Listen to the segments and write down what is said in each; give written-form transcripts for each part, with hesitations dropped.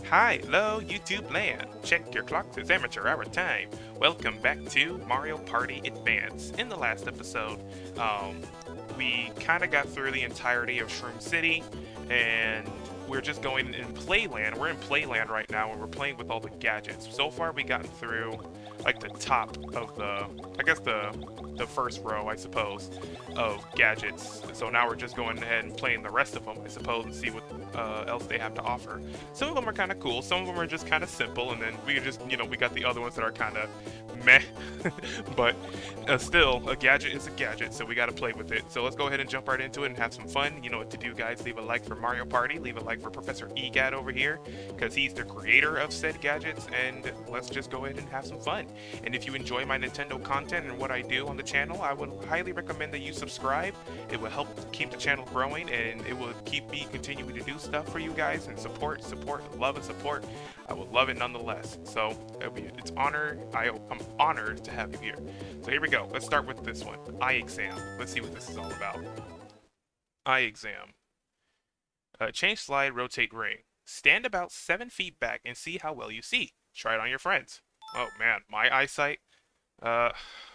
Hi, hello, YouTube land. Check your clocks, it's amateur hour time. Welcome back to Mario Party Advance. In the last episode, um, we kind of got through the entirety of Shroom City, and we're just going in Playland. We're in Playland right now, and we're playing with all the gadgets. So far, we gotten through like the top of I guess the first row, I suppose, of gadgets. So now we're just going ahead and playing the rest of them, I suppose, and see what else they have to offer. Some of them are kind of cool. Some of them are just kind of simple, and then we just, we got the other ones that are kind of meh. But still, a gadget is a gadget, so we got to play with it. So let's go ahead and jump right into it and have some fun. You know what to do, guys. Leave a like for Mario Party. Leave a like for Professor EGAD over here, because he's the creator of said gadgets, and let's just go ahead and have some fun. And if you enjoy my Nintendo content and what I do on the channel, I would highly recommend that you subscribe. It will help keep the channel growing, and it will keep me continuing to do stuff for you guys and support, love, and support. I would love it nonetheless. So it's I'm honored to have you here. So here we go. Let's start with this one. Eye exam. Let's see what this is all about. Eye exam. Change slide, rotate ring. Stand about 7 feet back and see how well you see. Try it on your friends. Oh man, my eyesight. Uh,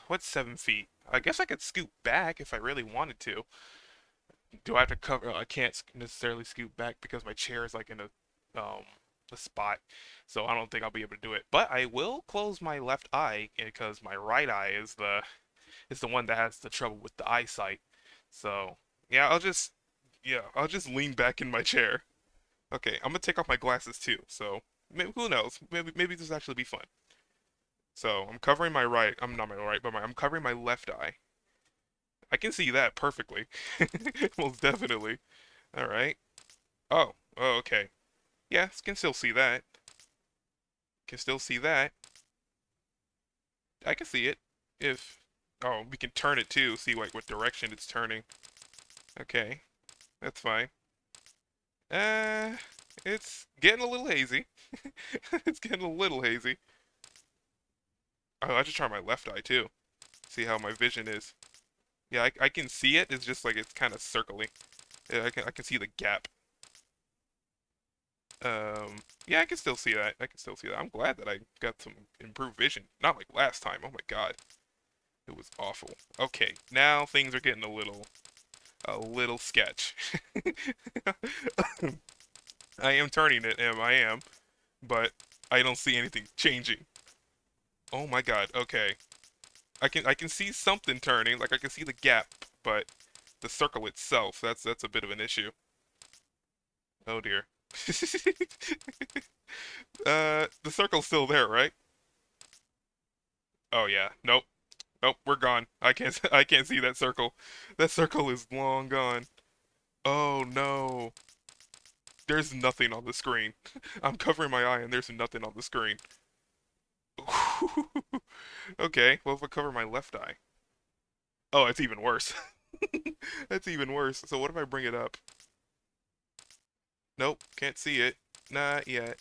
what's 7 feet? I guess I could scoot back if I really wanted to. Do I have to cover? I can't necessarily scoot back because my chair is like in a spot, so I don't think I'll be able to do it. But I will close my left eye because my right eye is the one that has the trouble with the eyesight. So yeah, I'll just lean back in my chair. Okay, I'm gonna take off my glasses too. So maybe, who knows? Maybe this will actually be fun. So I'm covering my right. I'm not my right, but I'm covering my left eye. I can see that perfectly. Most definitely. All right. Oh, okay. Yeah, can still see that. Can still see that. I can see it. If Oh, we can turn it too. See like what direction it's turning. Okay, that's fine. Uh, it's getting a little hazy. It's getting a little hazy. Oh, I just try my left eye too. See how my vision is. Yeah, I can see it. It's just like it's kind of circly. Yeah, I can see the gap. Yeah, I can still see that. I can still see that. I'm glad that I got some improved vision. Not like last time. Oh my God, it was awful. Okay, now things are getting a little sketch. I am turning it, I am, but I don't see anything changing. Oh my God. Okay, I can see something turning. Like I can see the gap, but the circle itself, that's a bit of an issue. Oh dear. The circle's still there, right? Oh yeah. Nope. Nope, we're gone. I can't see that circle. That circle is long gone. Oh no. There's nothing on the screen. I'm covering my eye and there's nothing on the screen. Okay, well if I cover my left eye. Oh, it's even worse. That's even worse. So what if I bring it up? Nope, can't see it. Not yet.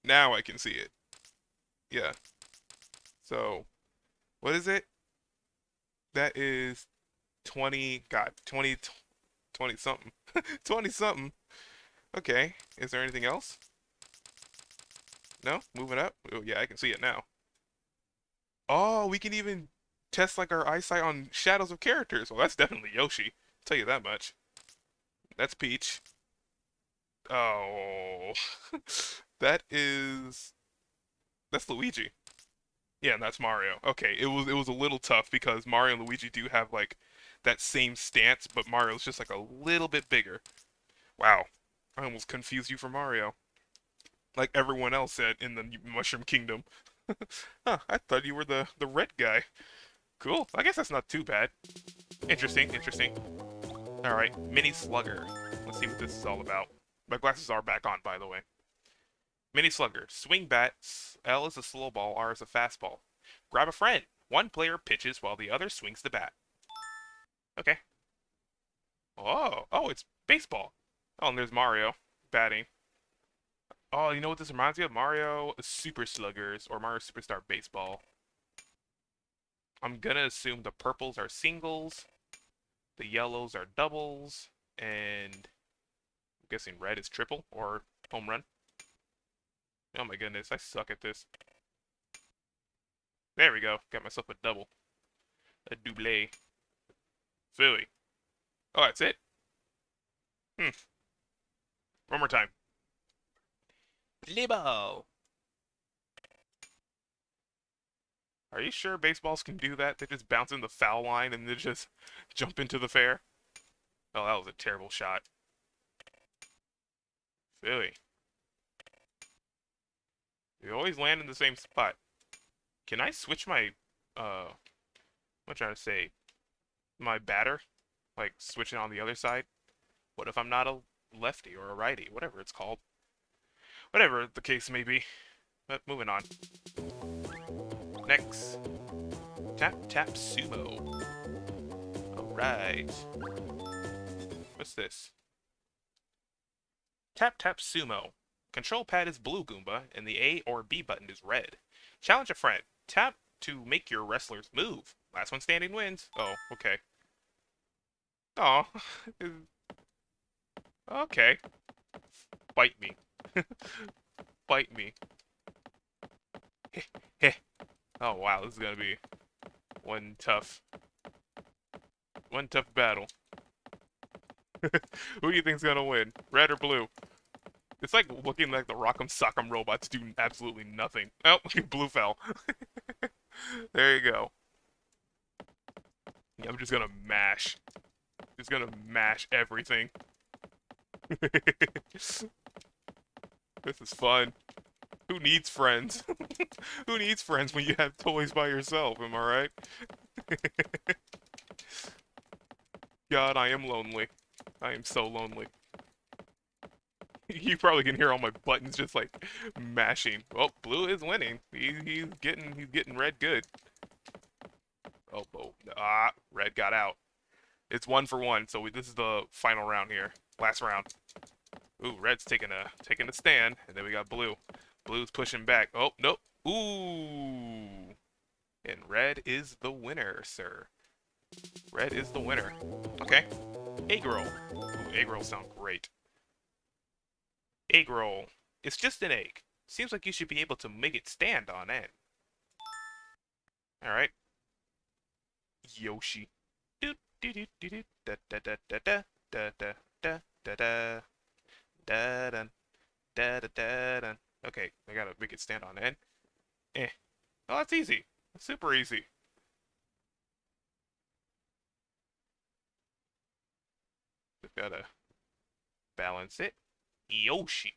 Now I can see it. Yeah. So, what is it? That is 20, God, 20, 20 something. 20 something. Okay. Is there anything else? No? Moving up? Oh, yeah, I can see it now. Oh, we can even test like our eyesight on shadows of characters. Well, that's definitely Yoshi. I'll tell you that much. That's Peach. Oh. That is that's Luigi. Yeah, and that's Mario. Okay, it was a little tough because Mario and Luigi do have like that same stance, but Mario's just like a little bit bigger. Wow. I almost confused you for Mario. Like everyone else said in the Mushroom Kingdom. Huh, I thought you were the red guy. Cool. I guess that's not too bad. Interesting, interesting. Alright, Mini Slugger. Let's see what this is all about. My glasses are back on, by the way. Mini Slugger. Swing bat. L is a slow ball, R is a fastball. Grab a friend. One player pitches while the other swings the bat. Okay. Oh, it's baseball. Oh, and there's Mario batting. Oh, you know what this reminds me of? Mario Super Sluggers or Mario Superstar Baseball. I'm gonna assume the purples are singles, the yellows are doubles, and I'm guessing red is triple or home run. Oh my goodness, I suck at this. There we go. Got myself a double. A double. Philly. Oh, that's it? Hmm. One more time. Play ball. Are you sure baseballs can do that? They just bounce in the foul line and then just jump into the fair? Oh, that was a terrible shot. Philly. You always land in the same spot. Can I switch my, what am I trying to say? My batter? Like, switch it on the other side? What if I'm not a lefty or a righty? Whatever it's called. Whatever the case may be. But moving on. Next. Tap Sumo. Alright. What's this? Tap Sumo. Control pad is blue Goomba, and the A or B button is red. Challenge a friend. Tap to make your wrestlers move. Last one standing wins. Oh, okay. Oh. Okay. Bite me. Bite me. Oh wow, this is gonna be one tough battle. Who do you think's gonna win? Red or blue? It's like looking like the Rock'em Sock'em robots do absolutely nothing. Oh, blue fell. There you go. Yeah, I'm just gonna mash. Just gonna mash everything. This is fun. Who needs friends? Who needs friends when you have toys by yourself, am I right? God, I am lonely. I am so lonely. You probably can hear all my buttons just like mashing. Well, blue is winning. He's getting red good. Oh, red got out. It's 1-for-1, so this is the final round here. Last round. Ooh, red's taking a stand, and then we got blue. Blue's pushing back. Oh, nope. Ooh. And red is the winner, sir. Red is the winner. Okay. Egg roll. Ooh, egg rolls sound great. Egg roll. It's just an egg. Seems like you should be able to make it stand on end. Alright. Yoshi. Do do do do do da da da da da da da da da da da da da da da. Okay, I gotta make it stand on end. Eh. Oh, that's easy. That's super easy. Just gotta balance it. Yoshi.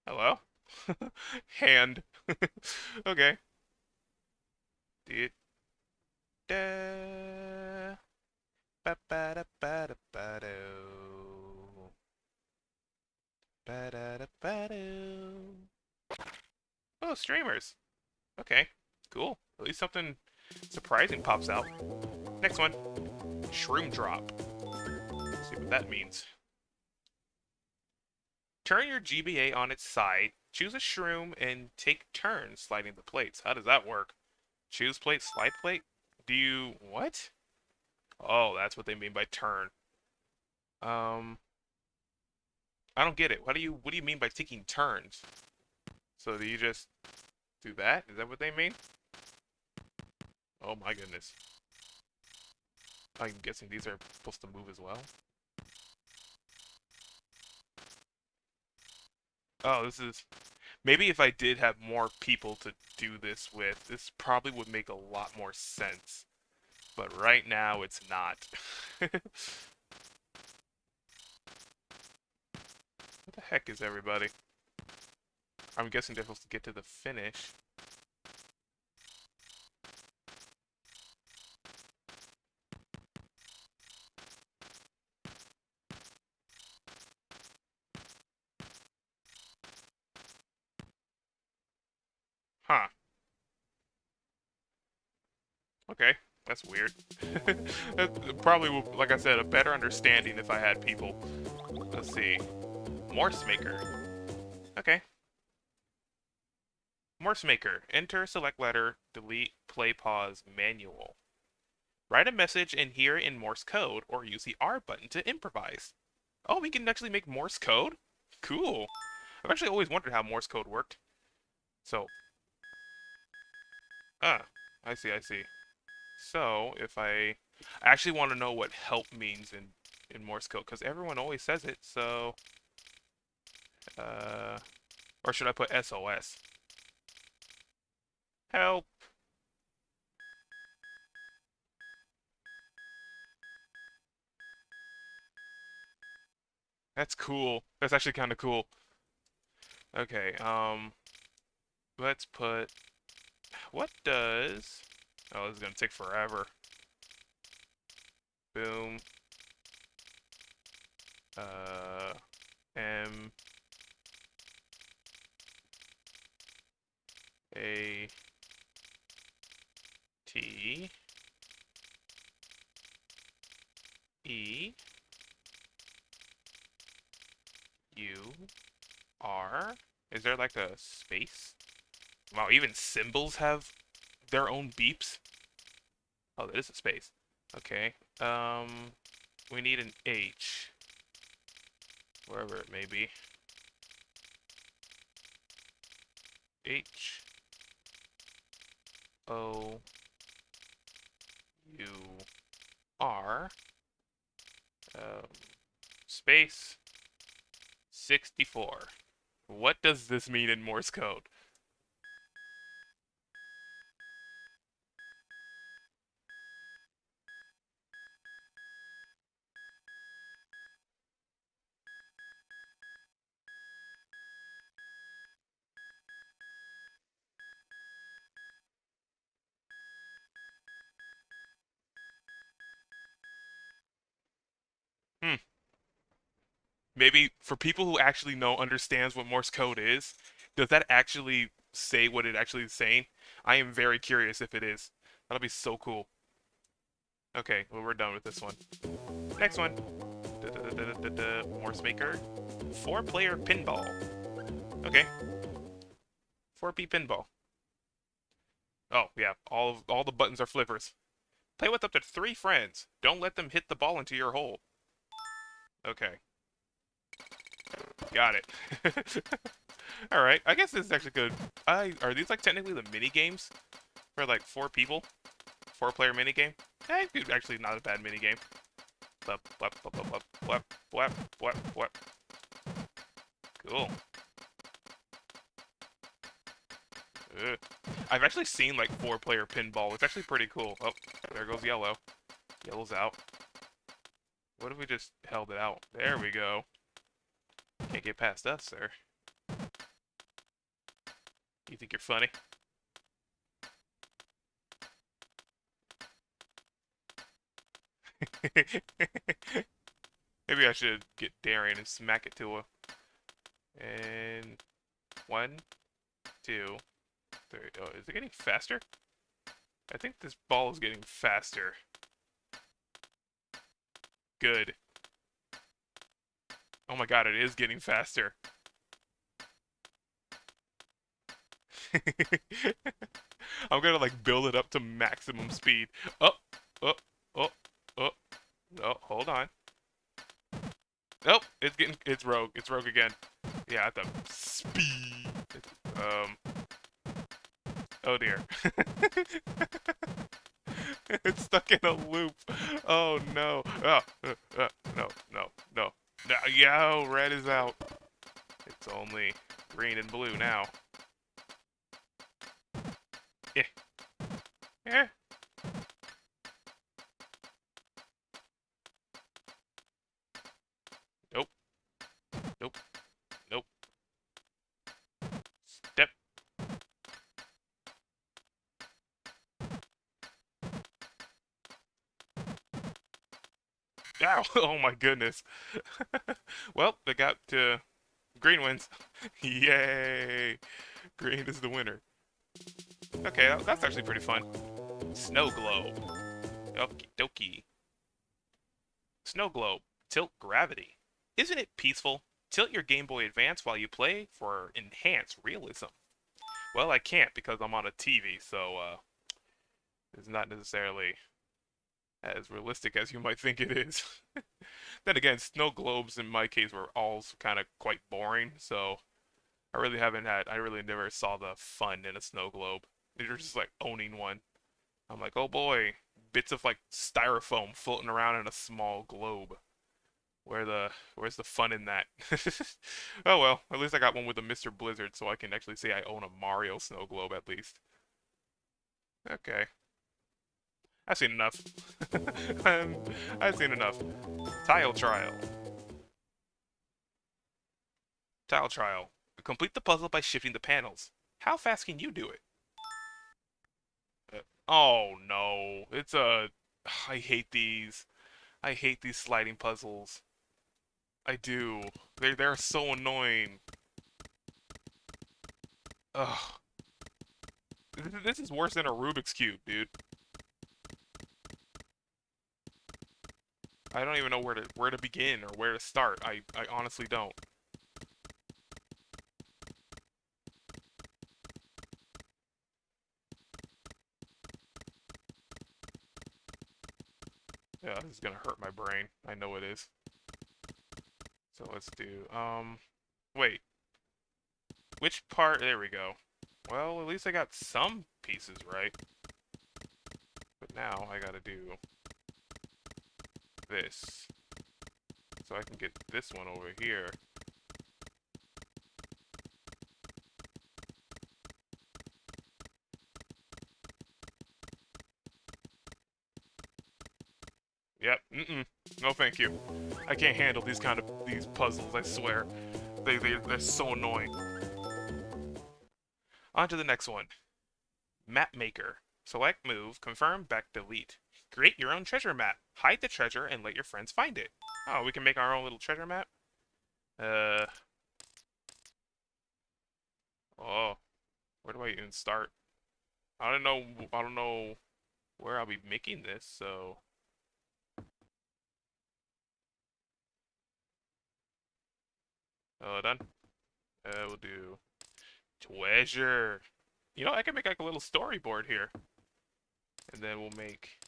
Hello? Hand. Okay. Did da ba ba da ba da ba do. Ba da da ba do. Oh, streamers. Okay, cool. At least something surprising pops out. Next one. Shroom Drop. Let's see what that means. Turn your GBA on its side, choose a shroom, and take turns sliding the plates. How does that work? Choose plate, slide plate? Do you... what? Oh, that's what they mean by turn. I don't get it. What do you mean by taking turns? So do you just do that? Is that what they mean? Oh my goodness. I'm guessing these are supposed to move as well. Oh, this is... maybe if I did have more people to do this with, this probably would make a lot more sense. But right now, it's not. What the heck is everybody? I'm guessing they're supposed to get to the finish. Huh. Okay. That's weird. That probably would, like I said, a better understanding if I had people. Let's see. Morse Maker. Okay. Morse Maker. Enter, select letter, delete, play, pause, manual. Write a message and hear it in Morse code, or use the R button to improvise. Oh, we can actually make Morse code? Cool. I've actually always wondered how Morse code worked. So, ah, I see, I see. So, if I actually want to know what help means in Morse code, because everyone always says it, so, uh, or should I put SOS? Help! That's cool. That's actually kind of cool. Okay, let's put, what does, oh, this is gonna take forever. Boom. Uh, M A T E U R. Is there like a space? Wow, even symbols have their own beeps. Oh, that is a space. Okay. We need an H, wherever it may be. H O U R. Um, space 64. What does this mean in Morse code? Hmm. Maybe for people who actually know understands what Morse code is, does that actually say what it actually is saying? I am very curious if it is. That'll be so cool. Okay, well we're done with this one. Next one. Morse Maker. 4-player pinball. Okay. 4P pinball. Oh yeah, all the buttons are flippers. Play with up to 3 friends. Don't let them hit the ball into your hole. Okay. Got it. Alright, I guess this is actually good. Are these like technically the mini games for like 4 people? 4-player mini game? Actually not a bad mini game. Blap, blap, blap, blap, blap, blap, blap, blap. Cool. Ugh. I've actually seen like 4-player pinball. It's actually pretty cool. Oh, there goes yellow. Yellow's out. What if we just held it out? There we go. Can't get past us, sir. You think you're funny? Maybe I should get daring and smack it to her. And 1, 2, 3. Oh, is it getting faster? I think this ball is getting faster. Good. Oh my god, it is getting faster. I'm gonna like build it up to maximum speed. Oh, oh, oh, oh, oh, hold on. Nope, it's rogue. It's rogue again. Yeah, at the speed. Um, oh dear. It's stuck in a loop. Oh no. No, no, no. No, yo, red is out. It's only green and blue now. Eh. Eh. Nope. Nope. Nope. Step. Ow! Oh my goodness. Well, they got green wins. Yay! Green is the winner. Okay, that's actually pretty fun. Snow globe. Okie dokie. Snow globe. Tilt gravity. Isn't it peaceful? Tilt your Game Boy Advance while you play for enhanced realism. Well, I can't because I'm on a TV, so it's not necessarily as realistic as you might think it is. Then again, snow globes in my case were all kind of quite boring, so I really never saw the fun in a snow globe. You're just like owning one. I'm like, oh boy, bits of like styrofoam floating around in a small globe. Where's the fun in that? Oh well, at least I got one with a Mr. Blizzard, so I can actually say I own a Mario snow globe at least. Okay, I've seen enough. Um, I've seen enough. Tile trial. Tile trial. Complete the puzzle by shifting the panels. How fast can you do it? Oh no, it's a. I hate these. I hate these sliding puzzles. I do. They're so annoying. Ugh. This is worse than a Rubik's Cube, dude. I don't even know where to begin or where to start. I honestly don't. Yeah, this is gonna hurt my brain. I know it is. So let's do wait. Which part? There we go. Well, at least I got some pieces right. But now I gotta do this. So I can get this one over here. Yep. No, thank you. I can't handle these puzzles. I swear, they're so annoying. On to the next one. Map Maker. Select, move, confirm, back, delete. Create your own treasure map. Hide the treasure and let your friends find it. Oh, we can make our own little treasure map. Uh. Oh, where do I even start? I don't know. I don't know where I'll be making this. So. Done. We'll do treasure. You know, I can make like a little storyboard here. And then we'll make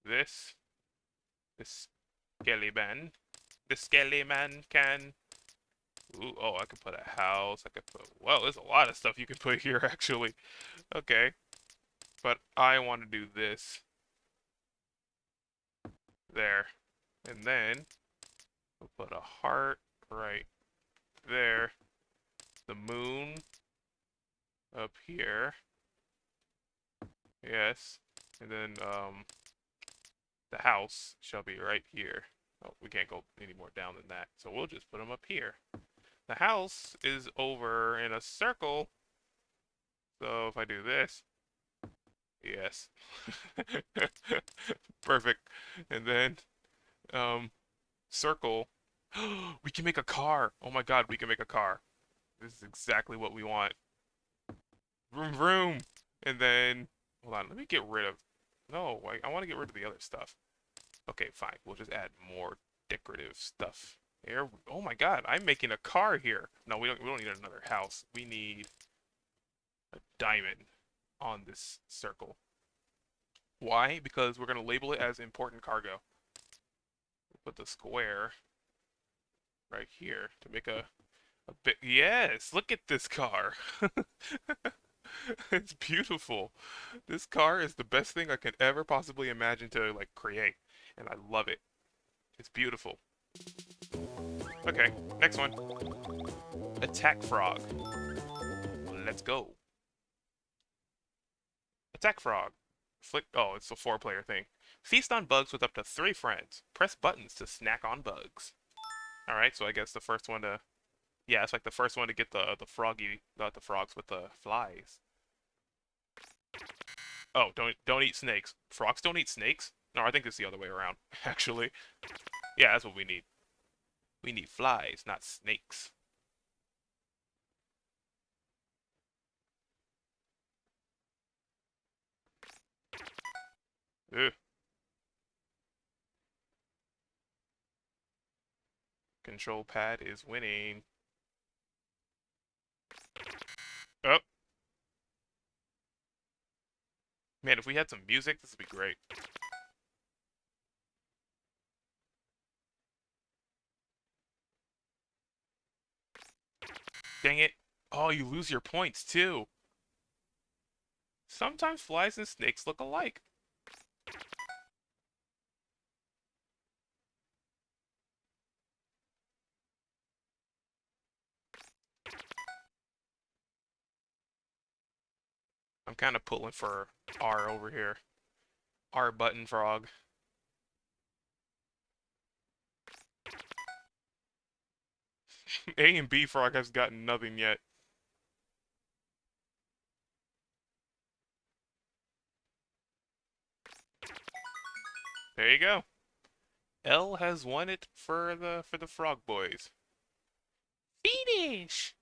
this. This skelly man. The skelly man can. Ooh, oh, I could put a house. I could put. Well, there's a lot of stuff you can put here, actually. Okay. But I want to do this. There. And then we'll put a heart right there. The moon up here. Yes. And then, the house shall be right here. Oh, we can't go any more down than that. So we'll just put them up here. The house is over in a circle. So if I do this, yes. Perfect. And then, circle. We can make a car. Oh my god, we can make a car. This is exactly what we want. Vroom vroom. And then, hold on, let me get rid of. No, I want to get rid of the other stuff. Okay, fine. We'll just add more decorative stuff. Here. Oh my god, I'm making a car here. No, we don't need another house. We need a diamond on this circle. Why? Because we're gonna label it as important cargo. We'll put the square right here to make a bit. Yes, look at this car. It's beautiful. This car is the best thing I can ever possibly imagine to like create, and I love it. It's beautiful. Okay, next one. Attack frog. Let's go. Attack frog. Flick. Oh, it's a 4-player thing. Feast on bugs with up to 3 friends. Press buttons to snack on bugs. All right, so I guess the first one to. Yeah, it's like the first one to get the froggy, not the frogs, but the flies. Oh, don't eat snakes. Frogs don't eat snakes? No, I think it's the other way around, actually. Yeah, that's what we need. We need flies, not snakes. Ugh. Control pad is winning. Oh, man, if we had some music, this would be great. Dang it. Oh, you lose your points too. Sometimes flies and snakes look alike. I'm kind of pulling for R over here. R button frog. A and B frog has gotten nothing yet. There you go. L has won it for the frog boys. Finish!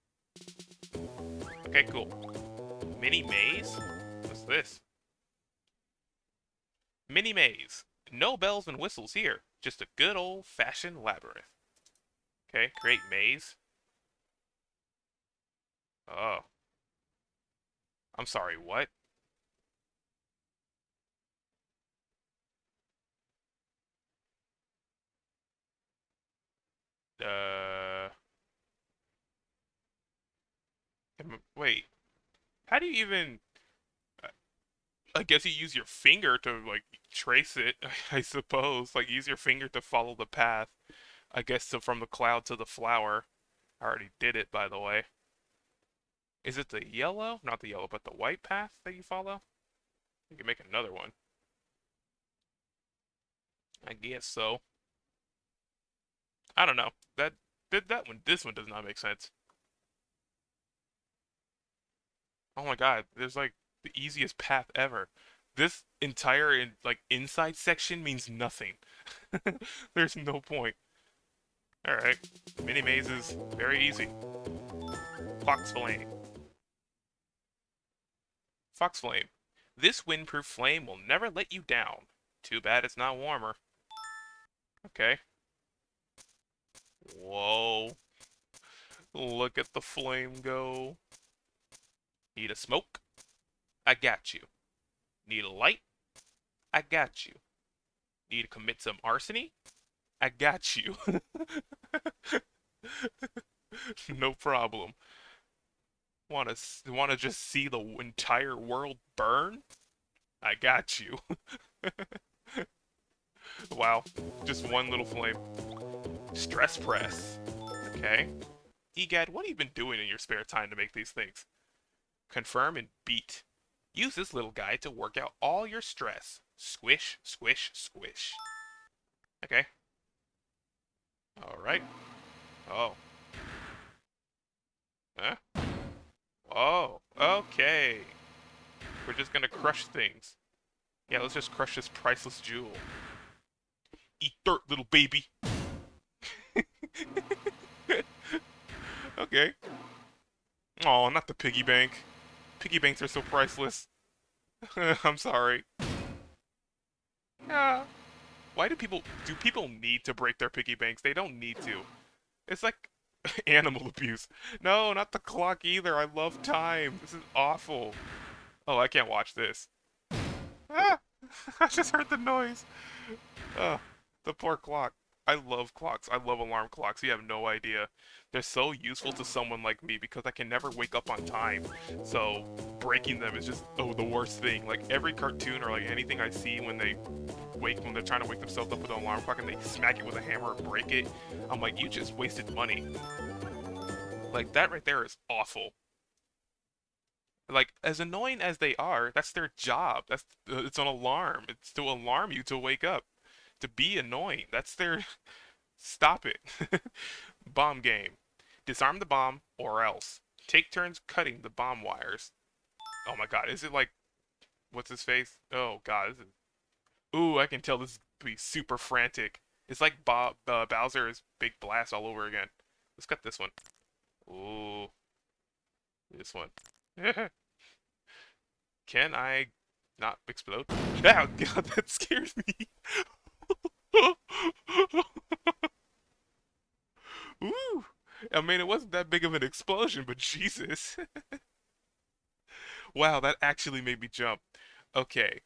Okay, cool. Mini maze? What's this? Mini maze. No bells and whistles here. Just a good old-fashioned labyrinth. Okay, great maze. Oh. I'm sorry, what? Wait. How do you even... I guess you use your finger to, like, trace it, I suppose. Like, use your finger to follow the path. I guess so from the cloud to the flower. I already did it, by the way. Is it the yellow? Not the yellow, but the white path that you follow? You can make another one. I guess so. I don't know. That one. This one does not make sense. Oh my god, there's like the easiest path ever. This entire like inside section means nothing. There's no point. All right, mini mazes, very easy. Fox flame. Fox flame. This windproof flame will never let you down. Too bad it's not warmer. Okay. Whoa. Look at the flame go. Need a smoke? I got you. Need a light? I got you. Need to commit some arsony? I got you. No problem. Wanna just see the entire world burn? I got you. Wow, just one little flame. Stress press. Okay. Egad, what have you been doing in your spare time to make these things? Confirm and beat. Use this little guy to work out all your stress. Squish, squish, squish. Okay. Alright. Oh. Huh? Oh. Okay. We're just gonna crush things. Yeah, let's just crush this priceless jewel. Eat dirt, little baby. Okay. Oh, not the piggy bank. Piggy banks are so priceless. I'm sorry. Yeah. Why do people need to break their piggy banks? They don't need to. It's like animal abuse. No, not the clock either. I love time. This is awful. Oh, I can't watch this. Ah! I just heard the noise. The poor clock. I love clocks. I love alarm clocks. You have no idea. They're so useful to someone like me because I can never wake up on time. So breaking them is just the worst thing. Like every cartoon or like anything I see when they're trying to wake themselves up with an alarm clock and they smack it with a hammer or break it, I'm like, you just wasted money. Like that right there is awful. Like as annoying as they are, that's their job. It's an alarm. It's to alarm you to wake up. To be annoying. That's their stop it. Bomb game. Disarm the bomb or else. Take turns cutting the bomb wires. Oh my god, is it like what's his face? Oh god, this is ooh, I can tell this is be super frantic. It's like Bowser's Big Blast all over again. Let's cut this one. Ooh, this one. Can I not explode? Oh god, that scares me. Ooh. I mean, it wasn't that big of an explosion, but Jesus. Wow, that actually made me jump. Okay,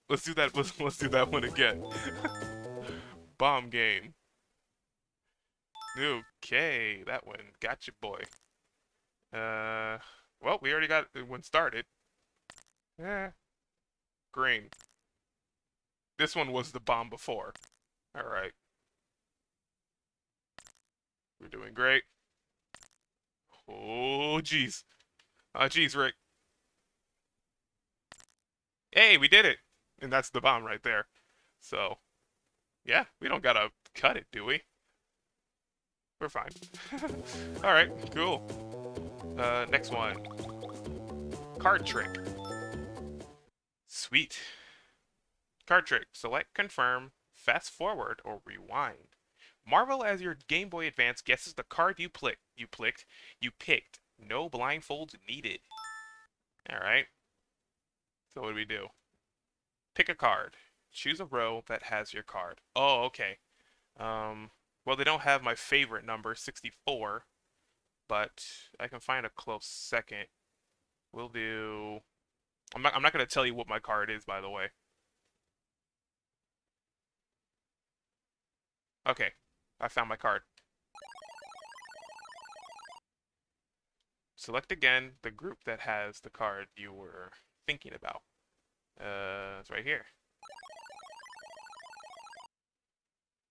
let's do that. Let's do that one again. Bomb game. Okay, that one. Gotcha, boy. Uh, well, we already got one started. Eh, green. This one was the bomb before. All right, we're doing great. Oh, jeez. Jeez, Rick. Hey, we did it. And that's the bomb right there. So, yeah, we don't gotta cut it, do we? We're fine. All right, cool. Next one. Card trick. Sweet. Card trick. Select confirm, fast forward, or rewind. Marvel as your Game Boy Advance guesses the card you picked. No blindfolds needed. All right. So what do we do? Pick a card. Choose a row that has your card. Oh, okay. Well, they don't have my favorite number, 64, but I can find a close second. We'll do. I'm not gonna tell you what my card is, by the way. Okay, I found my card. Select again the group that has the card you were thinking about. It's right here.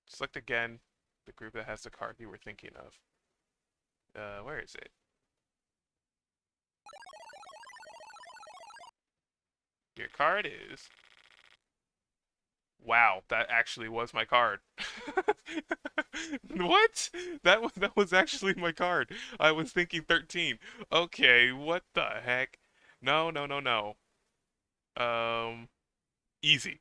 Select again the group that has the card you were thinking of. Where is it? Your card is. Wow, that actually was my card. What? That was actually my card. I was thinking 13. Okay, what the heck? No, no, no, no. Um, easy.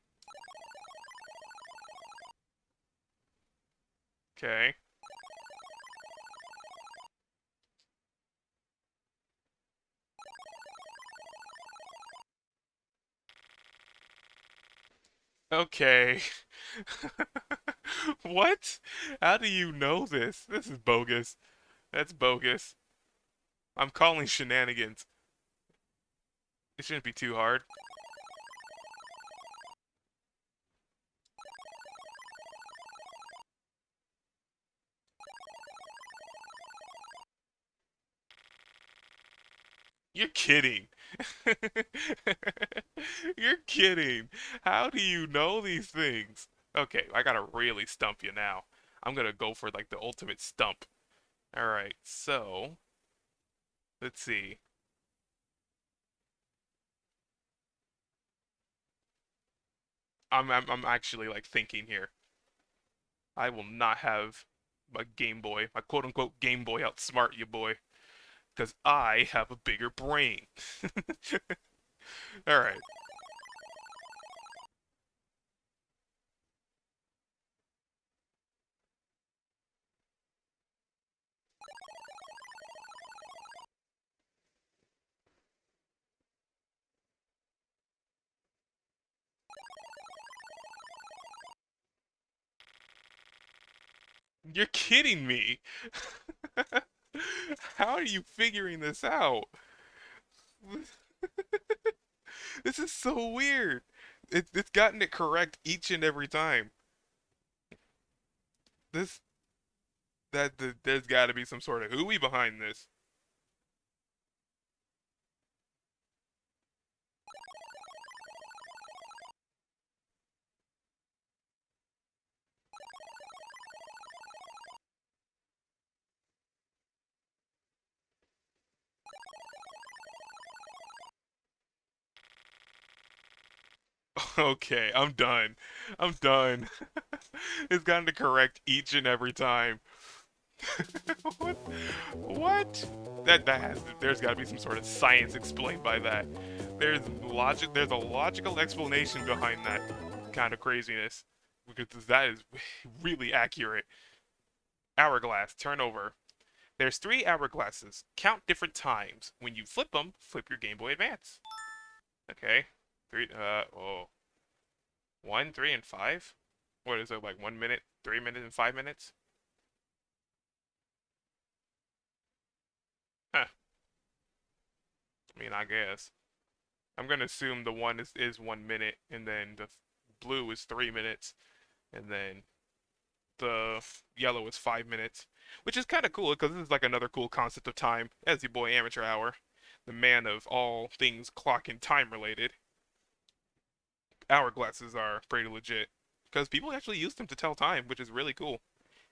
Okay. Okay. What? How do you know this? This is bogus. That's bogus. I'm calling shenanigans. It shouldn't be too hard. You're kidding. You're kidding. How do you know these things? Okay, I gotta really stump you now. I'm gonna go for like the ultimate stump. Alright, so let's see. I'm actually like thinking here. I will not have my Game Boy, my quote unquote Game Boy outsmart you boy. Because I have a bigger brain. Alright. You're kidding me. How are you figuring this out? This is so weird. It's gotten it correct each and every time. This there's got to be some sort of hooey behind this. Okay, I'm done. I'm done. It's gotten it correct each and every time. What? What? There's got to be some sort of science explained by that. There's logic. There's a logical explanation behind that kind of craziness because that is really accurate. Hourglass, turn over. There's three hourglasses. Count different times. When you flip them, flip your Game Boy Advance. Okay. Three. Oh. 1, 3, and 5. What is it like? 1 minute, 3 minutes, and 5 minutes? Huh. I mean, I guess. I'm gonna assume the one is 1 minute, and then the blue is 3 minutes, and then the yellow is 5 minutes. Which is kind of cool because this is like another cool concept of time, as your boy Amateur Hour, the man of all things clock and time related. Hourglasses are pretty legit because people actually use them to tell time, which is really cool.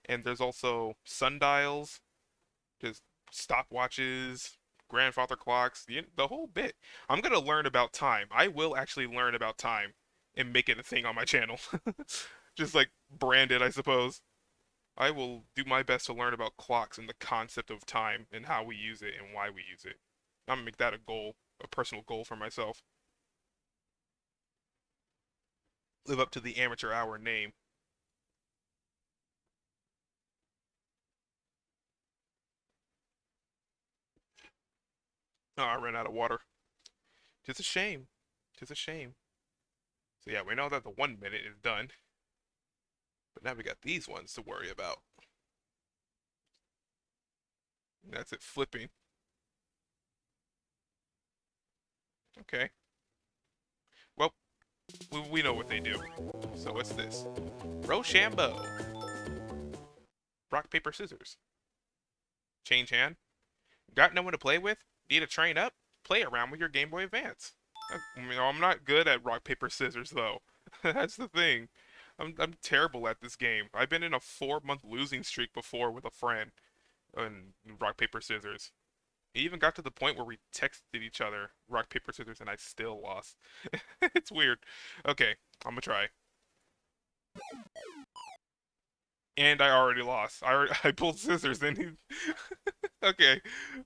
And there's also sundials, just stopwatches, grandfather clocks, the whole bit. I'm gonna learn about time. I will actually learn about time and make it a thing on my channel. Just like brand it, I suppose. I will do my best to learn about clocks and the concept of time and how we use it and why we use it. I'm gonna make that a goal, a personal goal for myself. Live up to the Amateur Hour name. Oh, I ran out of water. Tis a shame. Tis a shame. So yeah, we know that the 1 minute is done. But now we got these ones to worry about. And that's it flipping. Okay. Well, we know what they do. So what's this? Rochambeau. Rock, paper, scissors. Change hand. Got no one to play with? Need to train up? Play around with your Game Boy Advance. I'm not good at rock, paper, scissors, though. That's the thing. I'm terrible at this game. I've been in a 4-month losing streak before with a friend in rock, paper, scissors. It even got to the point where we texted each other rock, paper, scissors, and I still lost. It's weird. Okay, I'm gonna try. And I already lost. I pulled scissors and he... Okay,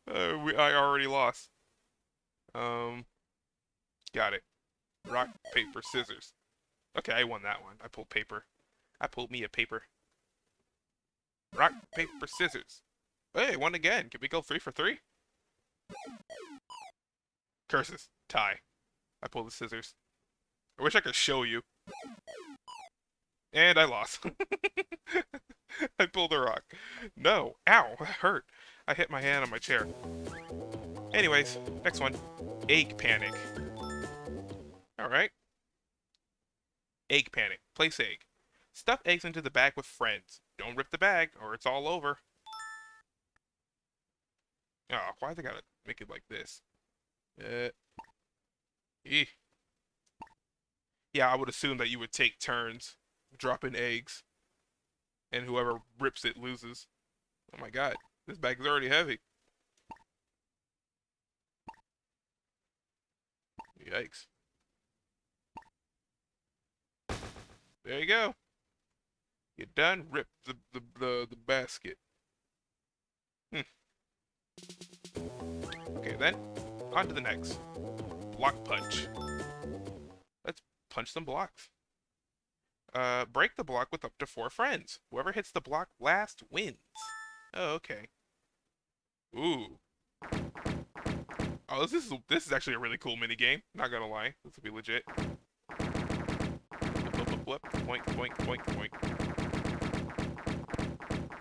I already lost. Um, got it. Rock, paper, scissors. Okay, I won that one. I pulled paper. I pulled me a paper. Rock, paper, scissors. Hey, won again. Can we go 3 for 3? Curses. Tie. I pulled the scissors. I wish I could show you. And I lost. I pulled a rock. No. Ow, that hurt. I hit my hand on my chair. Anyways, next one. Egg panic. Alright. Egg panic. Place egg. Stuff eggs into the bag with friends. Don't rip the bag, or it's all over. Oh, why they gotta make it like this? Eh. Yeah, I would assume that you would take turns dropping eggs, and whoever rips it loses. Oh my god, this bag is already heavy. Yikes. There you go. You're done. Rip the basket. Okay, then on to the next. Block punch. Let's punch some blocks. Break the block with up to 4 friends. Whoever hits the block last wins. Oh, okay. Ooh. Oh, this is actually a really cool mini game. Not gonna lie, this will be legit. Flip, point, point, point, point.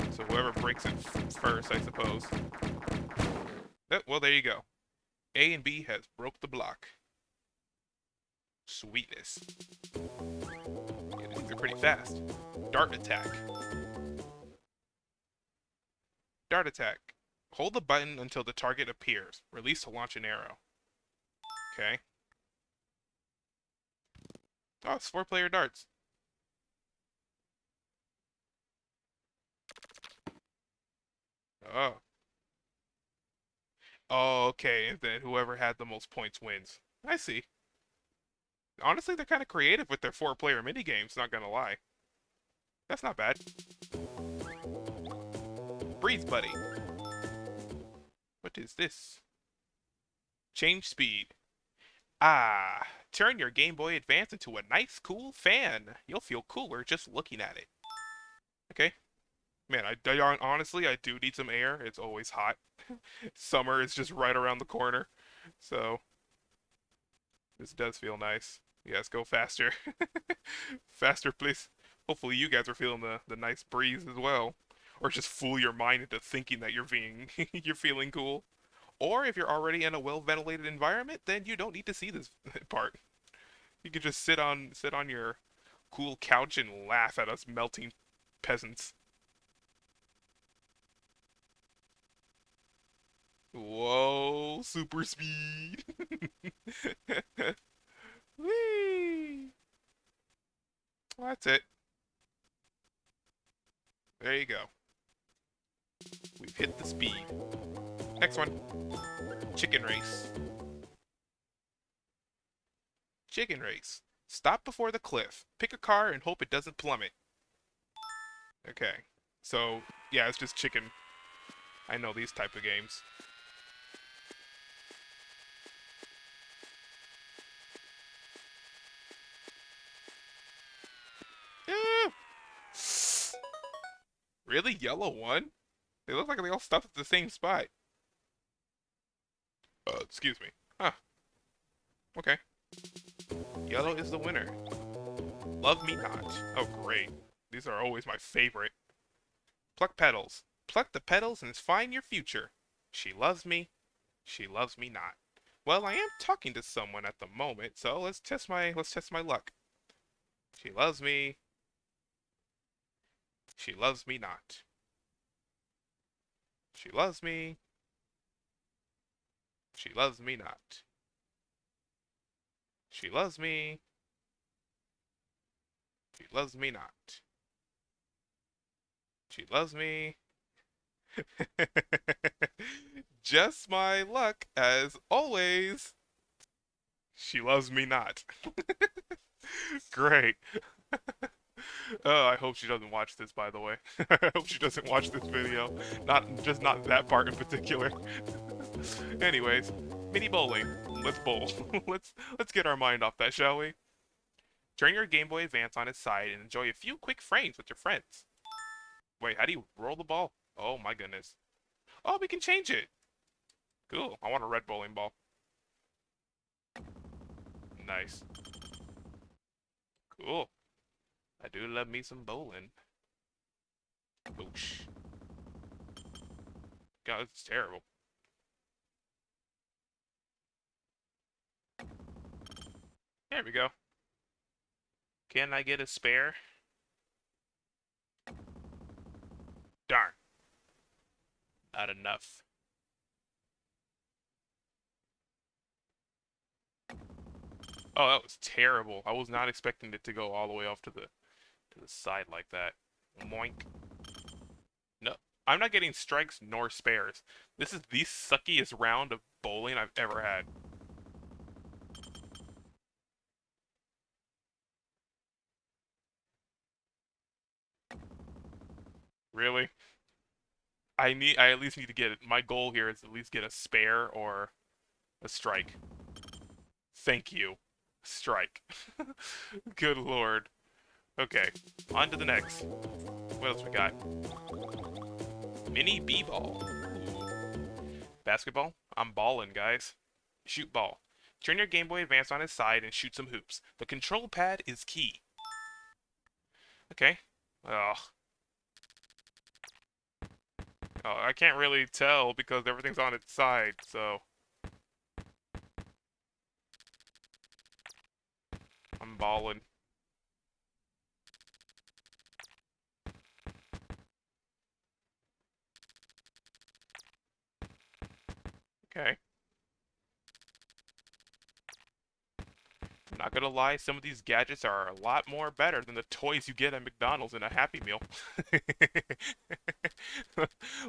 So whoever breaks it first, I suppose. Oh, well, there you go. A and B has broke the block. Sweetness. Yeah, these are pretty fast. Dart attack. Dart attack. Hold the button until the target appears. Release to launch an arrow. Okay. Oh, it's 4-player darts. Oh. Oh, okay. And then whoever had the most points wins. I see. Honestly, they're kind of creative with their 4-player minigames, not gonna lie. That's not bad. Breeze Buddy. What is this? Change speed. Ah, turn your Game Boy Advance into a nice, cool fan. You'll feel cooler just looking at it. Okay. Man, honestly, I do need some air. It's always hot. Summer is just right around the corner. So, this does feel nice. Yes, go faster. Faster, please. Hopefully you guys are feeling the nice breeze as well. Or just fool your mind into thinking that you're being you're feeling cool. Or if you're already in a well-ventilated environment, then you don't need to see this part. You can just sit on your cool couch and laugh at us melting peasants. Oh, super speed. Whee! Well, that's it. There you go. We've hit the speed. Next one. Chicken race. Chicken race. Stop before the cliff. Pick a car and hope it doesn't plummet. Okay. So, yeah, it's just chicken. I know these type of games. Ah! Really? Yellow one? They look like they all stuck at the same spot. Excuse me. Huh. Okay. Yellow is the winner. Love me not. Oh, great. These are always my favorite. Pluck petals. Pluck the petals and find your future. She loves me. She loves me not. Well, I am talking to someone at the moment, so let's test my luck. She loves me. She loves me not. She loves me. She loves me not. She loves me. She loves me not. She loves me. Just my luck, as always. She loves me not. Great. Oh, I hope she doesn't watch this, by the way. I hope she doesn't watch this video. Not that part in particular. Anyways, mini bowling. Let's bowl. let's get our mind off that, shall we? Turn your Game Boy Advance on its side and enjoy a few quick frames with your friends. Wait, how do you roll the ball? Oh my goodness. Oh, we can change it. Cool. I want a red bowling ball. Nice. Cool. I do love me some bowling. Boosh. God, this is terrible. There we go. Can I get a spare? Darn. Not enough. Oh, that was terrible. I was not expecting it to go all the way off to the side like that. Moink. No, I'm not getting strikes nor spares. This is the suckiest round of bowling I've ever had. Really? I at least need to get it. My goal here is at least get a spare or a strike. Thank you. Strike. Good lord. Okay, on to the next. What else we got? Mini B-ball. Basketball? I'm ballin', guys. Shoot ball. Turn your Game Boy Advance on its side and shoot some hoops. The control pad is key. Okay. Ugh. Oh, I can't really tell because everything's on its side, so... I'm ballin'. Okay. I'm not gonna lie, some of these gadgets are a lot more better than the toys you get at McDonald's in a Happy Meal.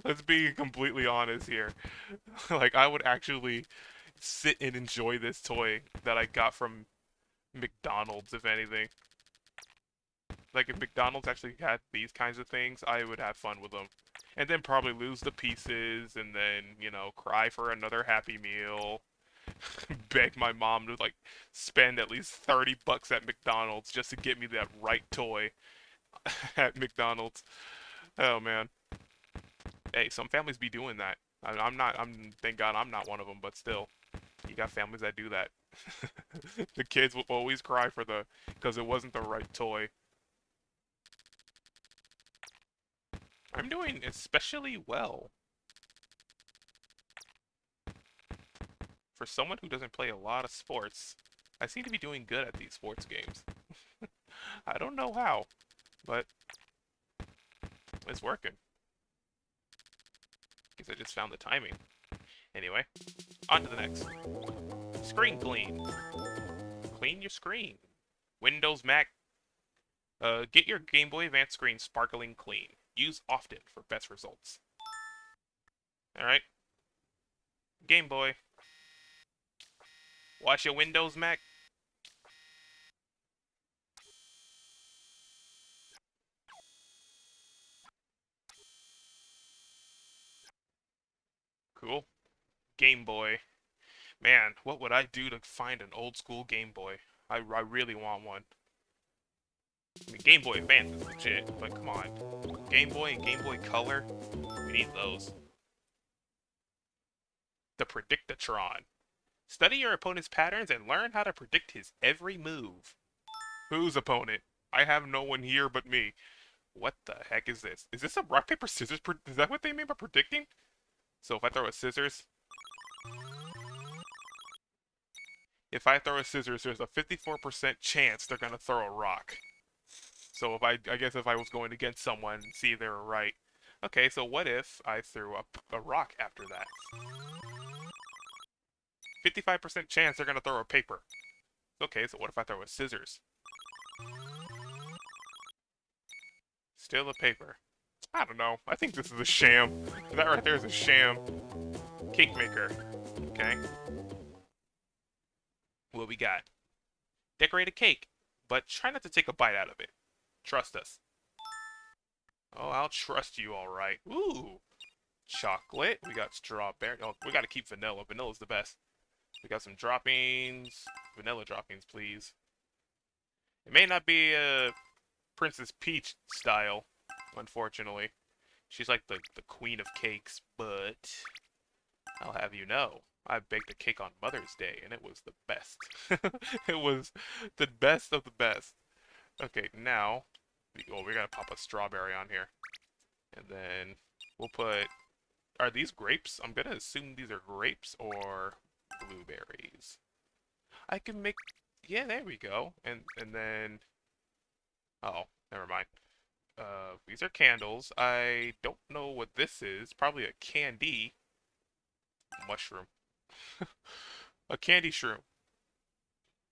Let's be completely honest here. Like, I would actually sit and enjoy this toy that I got from McDonald's, if anything. Like, if McDonald's actually had these kinds of things, I would have fun with them. And then probably lose the pieces, and then, you know, cry for another Happy Meal. Beg my mom to, like, spend at least 30 bucks at McDonald's just to get me that right toy at McDonald's. Oh, man. Hey, some families be doing that. Thank God I'm not one of them, but still. You got families that do that. The kids will always cry because it wasn't the right toy. I'm doing especially well. For someone who doesn't play a lot of sports, I seem to be doing good at these sports games. I don't know how, but it's working. Guess I just found the timing. Anyway, On to the next. Screen clean. Clean your screen. Windows, Mac. Get your Game Boy Advance screen sparkling clean. Use often for best results. Alright. Game Boy. Watch your Windows, Mac. Cool. Game Boy. Man, what would I do to find an old school Game Boy? I really want one. I mean, Game Boy Advance is legit, but come on. Game Boy and Game Boy Color? We need those. The Predictatron. Study your opponent's patterns and learn how to predict his every move. Whose opponent? I have no one here but me. What the heck is this? Is this a rock, paper, scissors? Is that what they mean by predicting? So if I throw a scissors... If I throw a scissors, there's a 54% chance they're gonna throw a rock. So if I guess if I was going against someone, see if they were right. Okay, so what if I threw up a rock after that? 55% chance they're gonna throw a paper. Okay, so what if I throw a scissors? Still a paper. I don't know. I think this is a sham. That right there is a sham. Cake maker. Okay. What we got? Decorate a cake, but try not to take a bite out of it. Trust us. Oh, I'll trust you, alright. Ooh! Chocolate. We got strawberry. Oh, we gotta keep vanilla. Vanilla's the best. We got some droppings. Vanilla droppings, please. It may not be Princess Peach style, unfortunately. She's like the queen of cakes, but I'll have you know, I baked a cake on Mother's Day, and it was the best. It was the best of the best. Okay, now, we gotta pop a strawberry on here. And then we'll put, are these grapes? I'm gonna assume these are grapes or blueberries. I can make, yeah, there we go. And then, oh, never mind. These are candles. I don't know what this is. Probably a candy mushroom. A candy shroom.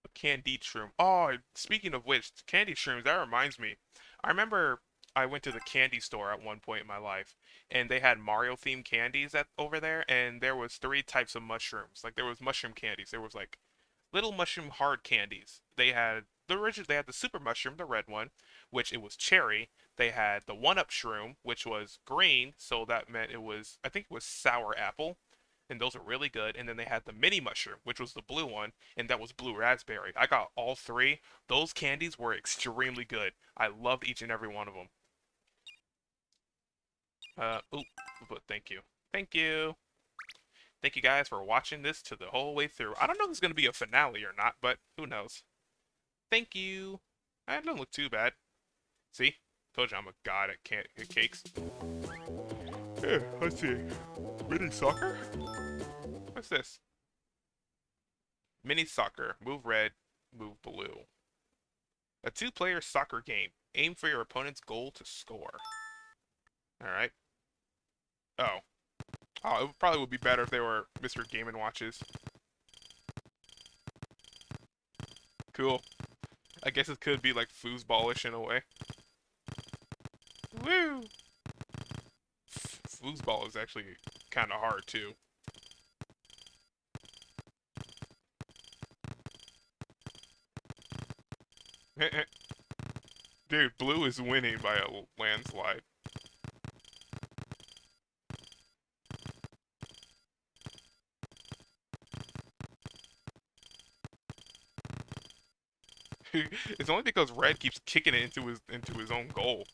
A candied shroom. Oh, speaking of which, candy shrooms, that reminds me. I remember I went to the candy store at one point in my life, and they had Mario-themed candies over there, and there was three types of mushrooms. Like, there was mushroom candies. There was, like, little mushroom hard candies. They had the super mushroom, the red one, which it was cherry. They had the one-up shroom, which was green, so that meant I think it was sour apple, and those are really good. And then they had the mini mushroom, which was the blue one, and that was blue raspberry. I got all three. Those candies were extremely good. I loved each and every one of them. Oop, but thank you. Thank you. Thank you guys for watching this to the whole way through. I don't know if there's going to be a finale or not, but who knows. Thank you. That doesn't look too bad. See? Told you I'm a god at cakes. Yeah, let's see. Mini soccer? What's this? Mini soccer. Move red, move blue. A two-player soccer game. Aim for your opponent's goal to score. Alright. Oh. Oh, it probably would be better if they were Mr. Game & Watches. Cool. I guess it could be like foosballish in a way. Woo! Foosball is actually kind of hard too. Dude, blue is winning by a landslide. It's only because red keeps kicking it into his own goal.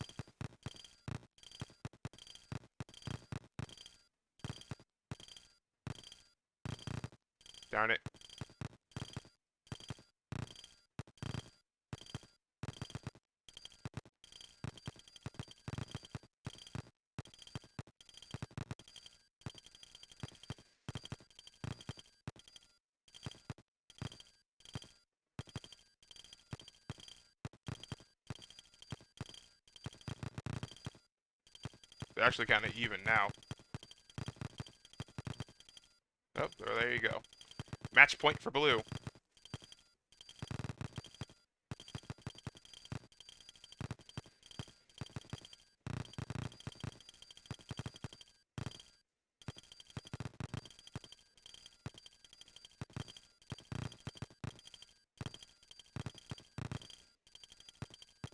Darn it. They're actually kind of even now. Oh, there you go. Match point for blue.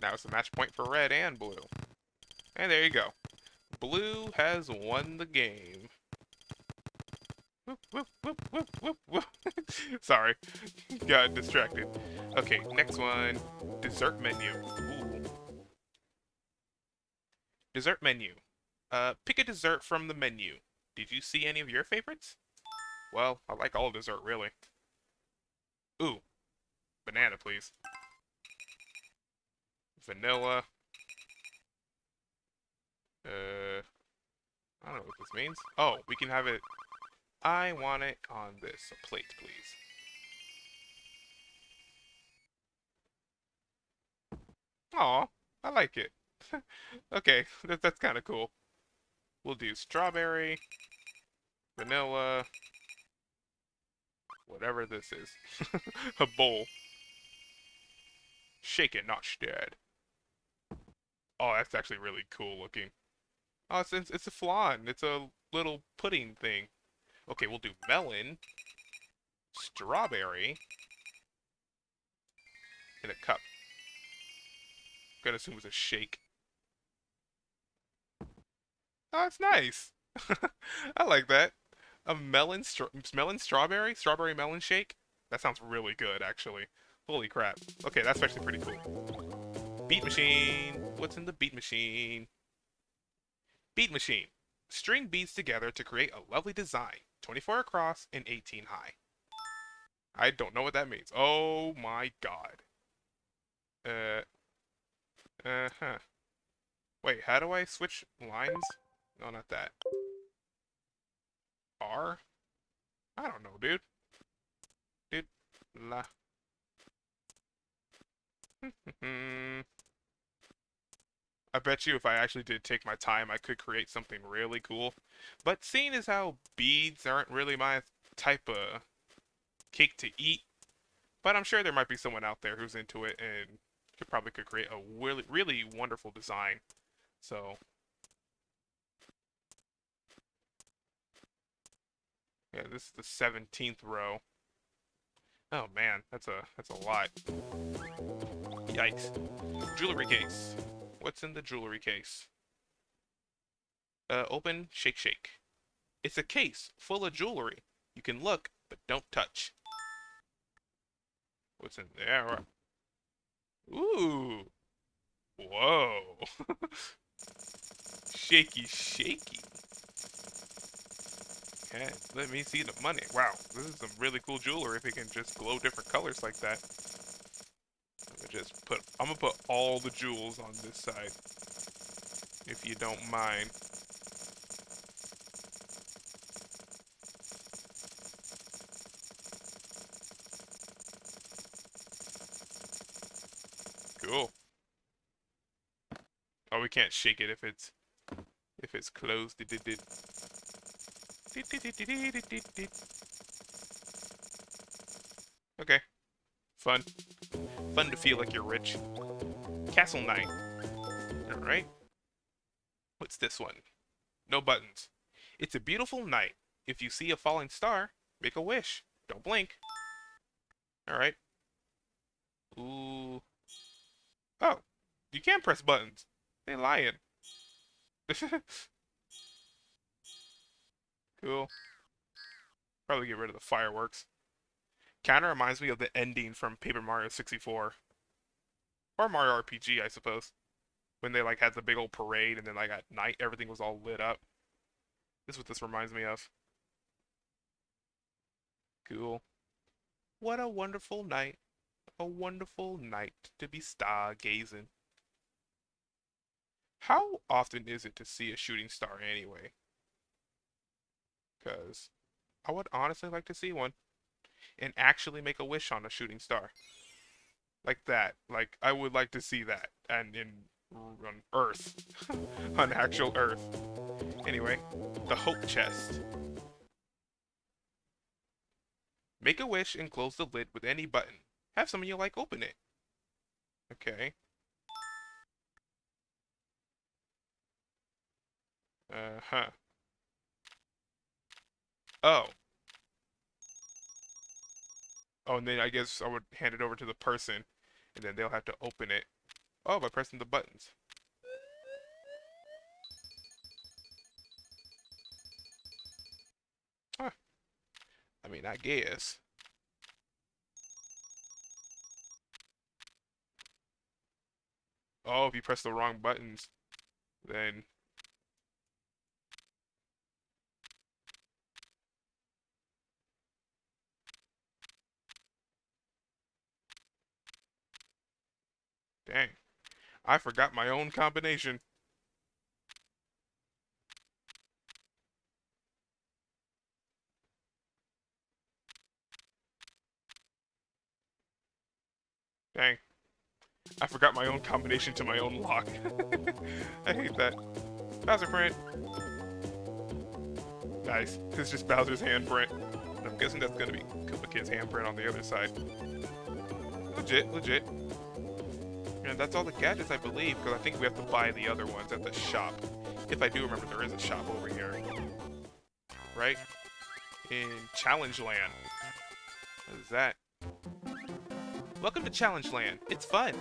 Now it's a match point for red and blue. And there you go. Blue has won the game. Whoop, whoop, whoop, whoop, whoop, whoop. Sorry, got distracted. Okay, next one. Dessert menu. Ooh. Dessert menu. Pick a dessert from the menu. Did you see any of your favorites? Well, I like all dessert, really. Ooh, banana, please. Vanilla. I don't know what this means. Oh, we can have it. I want it on this. A plate, please. Aw, I like it. Okay, that's kind of cool. We'll do strawberry, vanilla, whatever this is. A bowl. Shake it, not stirred. Oh, that's actually really cool looking. Oh, it's a flan. It's a little pudding thing. Okay, we'll do melon, strawberry, in a cup. Gonna assume it's a shake. Oh, it's nice. I like that. A melon strawberry melon shake. That sounds really good, actually. Holy crap. Okay, that's actually pretty cool. Beat machine. What's in the beat machine? Beat machine. String beads together to create a lovely design. 24 across and 18 high. I don't know what that means. Oh my god. Uh-huh. Wait, how do I switch lines? No, not that. R? I don't know, dude. Dude. La. I bet you if I actually did take my time, I could create something really cool. But seeing as how beads aren't really my type of cake to eat, but I'm sure there might be someone out there who's into it and could create a really, really wonderful design. So, yeah, this is the 17th row. Oh man, that's a lot. Yikes. Jewelry case. What's in the jewelry case? Open, shake, shake. It's a case full of jewelry. You can look, but don't touch. What's in there? Ooh. Whoa. Shaky, shaky. Okay, let me see the money. Wow, this is some really cool jewelry if it can just glow different colors like that. I'm gonna put all the jewels on this side, if you don't mind. Cool. Oh, we can't shake it if it's closed. Okay. Fun. Fun to feel like you're rich. Castle Knight. Alright. What's this one? No buttons. It's a beautiful night. If you see a falling star, make a wish. Don't blink. Alright. Ooh. Oh. You can press buttons. They lying. Cool. Probably get rid of the fireworks. Kinda reminds me of the ending from Paper Mario 64. Or Mario RPG, I suppose. When they like had the big old parade and then like at night everything was all lit up. This is what this reminds me of. Cool. What a wonderful night. A wonderful night to be stargazing. How often is it to see a shooting star anyway? Because I would honestly like to see one and actually make a wish on a shooting star. Like that. Like, I would like to see that. And on Earth. On actual Earth. Anyway, the Hope Chest. Make a wish and close the lid with any button. Have someone you like open it. Okay. Uh-huh. Oh. Oh, and then I guess I would hand it over to the person, and then they'll have to open it. Oh, by pressing the buttons. Huh. I mean, I guess. Oh, if you press the wrong buttons, then... Dang. I forgot my own combination. Dang. I forgot my own combination to my own lock. I hate that. Bowser print. Nice. It's just Bowser's handprint. I'm guessing that's gonna be Koopa Kid's handprint on the other side. Legit, legit. And that's all the gadgets, I believe, because I think we have to buy the other ones at the shop. If I do remember, there is a shop over here. Right? In Challenge Land. What is that? Welcome to Challenge Land. It's fun.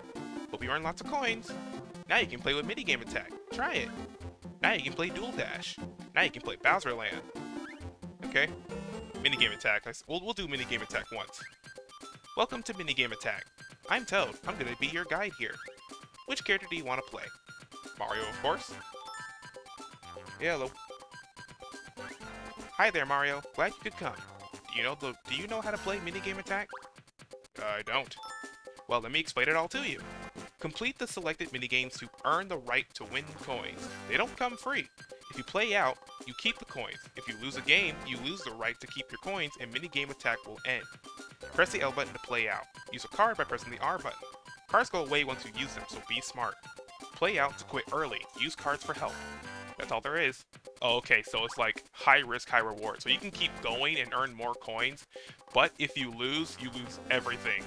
Hope you earn lots of coins. Now you can play with Minigame Attack. Try it. Now you can play Dual Dash. Now you can play Bowser Land. Okay. Minigame Attack. We'll do Minigame Attack once. Welcome to Minigame Attack. I'm Toad. I'm gonna be your guide here. Which character do you want to play? Mario, of course. Yeah, hello. Hi there, Mario. Glad you could come. Do you know how to play Minigame Attack? I don't. Well, let me explain it all to you. Complete the selected minigames to earn the right to win coins. They don't come free. If you play out, you keep the coins. If you lose a game, you lose the right to keep your coins and Minigame Attack will end. Press the L button to play out. Use a card by pressing the R button. Cards go away once you use them, so be smart. Play out to quit early. Use cards for help. That's all there is. Oh, okay, so it's like high risk, high reward. So you can keep going and earn more coins, but if you lose everything.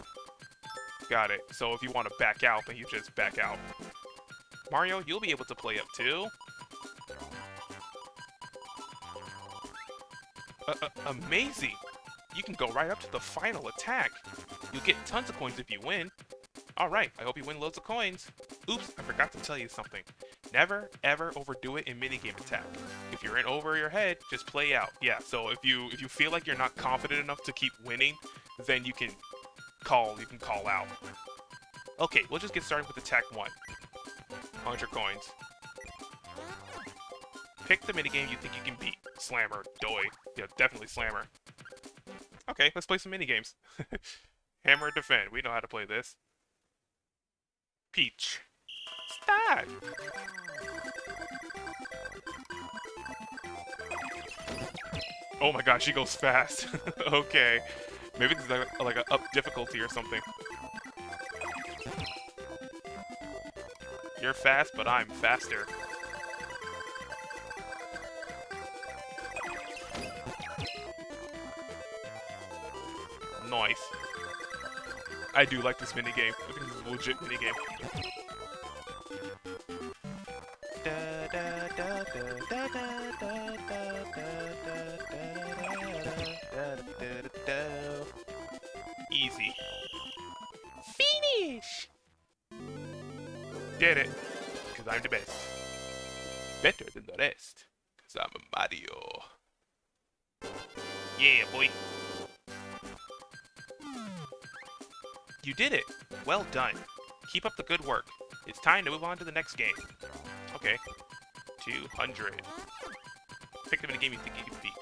Got it. So if you want to back out, then you just back out. Mario, you'll be able to play up too. Amazing! You can go right up to the final attack. You'll get tons of coins if you win. Alright, I hope you win loads of coins. Oops, I forgot to tell you something. Never, ever overdo it in Minigame Attack. If you're in over your head, just play out. Yeah, so if you feel like you're not confident enough to keep winning, then you can call out. Okay, we'll just get started with Attack 1. 100 coins. Pick the minigame you think you can beat. Slammer, doy. Yeah, definitely Slammer. Okay, let's play some minigames. Hammer defend. We know how to play this. Peach. Start! Oh my god, she goes fast. Okay. Maybe it's like a up difficulty or something. You're fast, but I'm faster. Nice. I do like this minigame. I think this is a legit minigame. Easy. Finish! Did it. Because I'm the best. Better than the rest. Because I'm a Mario. Yeah, boy. You did it! Well done. Keep up the good work. It's time to move on to the next game. Okay. 200. Pick the minigame you think you can beat.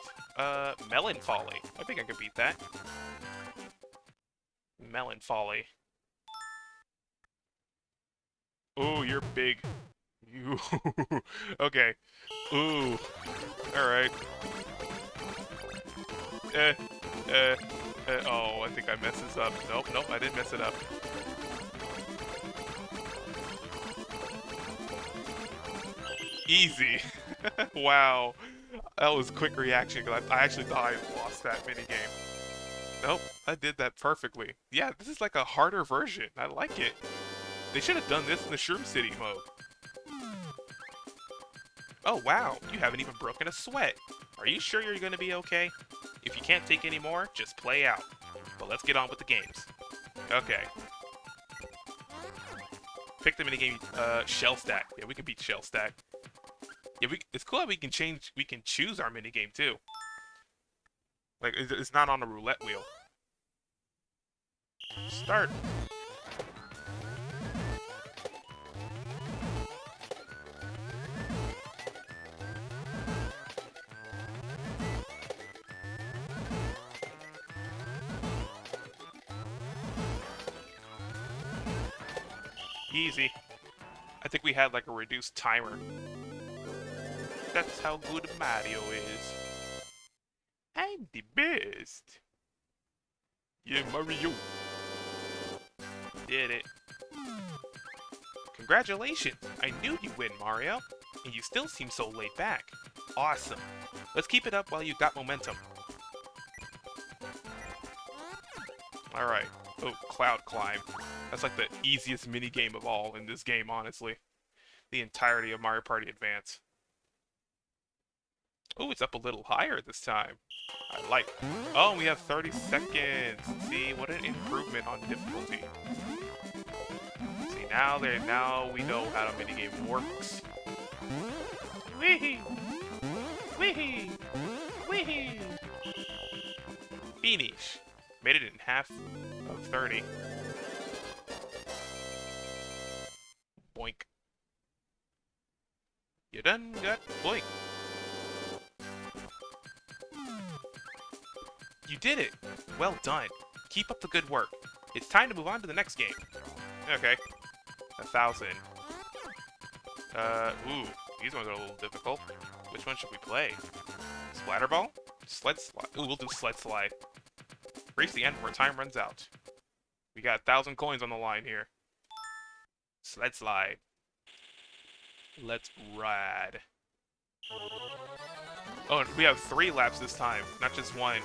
Melon Folly. I think I could beat that. Melon Folly. Ooh, you're big. You. Okay. Ooh. Alright. Oh, I think I messed this up. Nope, I didn't mess it up. Easy. Wow. That was quick reaction, because I actually thought I lost that minigame. Nope, I did that perfectly. Yeah, this is like a harder version. I like it. They should have done this in the Shroom City mode. Oh wow, you haven't even broken a sweat. Are you sure you're gonna be okay? If you can't take any more, just play out. But let's get on with the games. Okay. Pick the minigame, Shell Stack. Yeah, we can beat Shell Stack. Yeah, it's cool that we can choose our minigame too. Like, it's not on a roulette wheel. Start. Easy. I think we had like a reduced timer. That's how good Mario is. I'm the best. Yeah, Mario. Did it. Congratulations! I knew you'd win, Mario. And you still seem so laid back. Awesome. Let's keep it up while you got momentum. Alright. Oh, Cloud Climb. That's like the easiest minigame of all in this game, honestly. The entirety of Mario Party Advance. Oh, it's up a little higher this time. I like. Oh, we have 30 seconds. See, what an improvement on difficulty. See, now we know how the minigame works. Wee-hee! Wee-hee! Wee-hee! Finish. Made it in half of 30. Boink. You done got boink. You did it! Well done. Keep up the good work. It's time to move on to the next game. Okay. 1,000. Ooh. These ones are a little difficult. Which one should we play? Splatterball? Sled Slide? Ooh, we'll do Sled Slide. Race the end before time runs out. We got 1,000 coins on the line here. Sled Slide. Let's ride. Oh, and we have 3 laps this time, not just 1.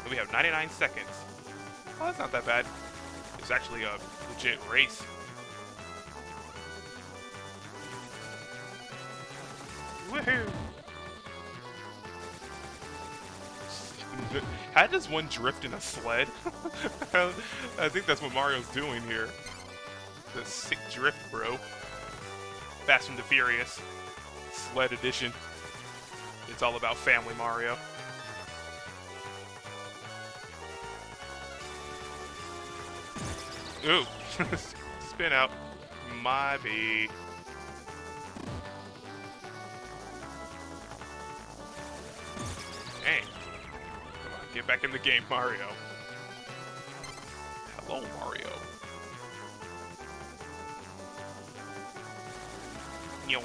And we have 99 seconds. Oh, that's not that bad. It's actually a legit race. Woohoo! How does one drift in a sled? I think that's what Mario's doing here. The sick drift, bro. Fast and the Furious. Sled edition. It's all about family, Mario. Ooh. Spin out. My bee. Dang. Come on, get back in the game, Mario. Hello, Mario. Yo.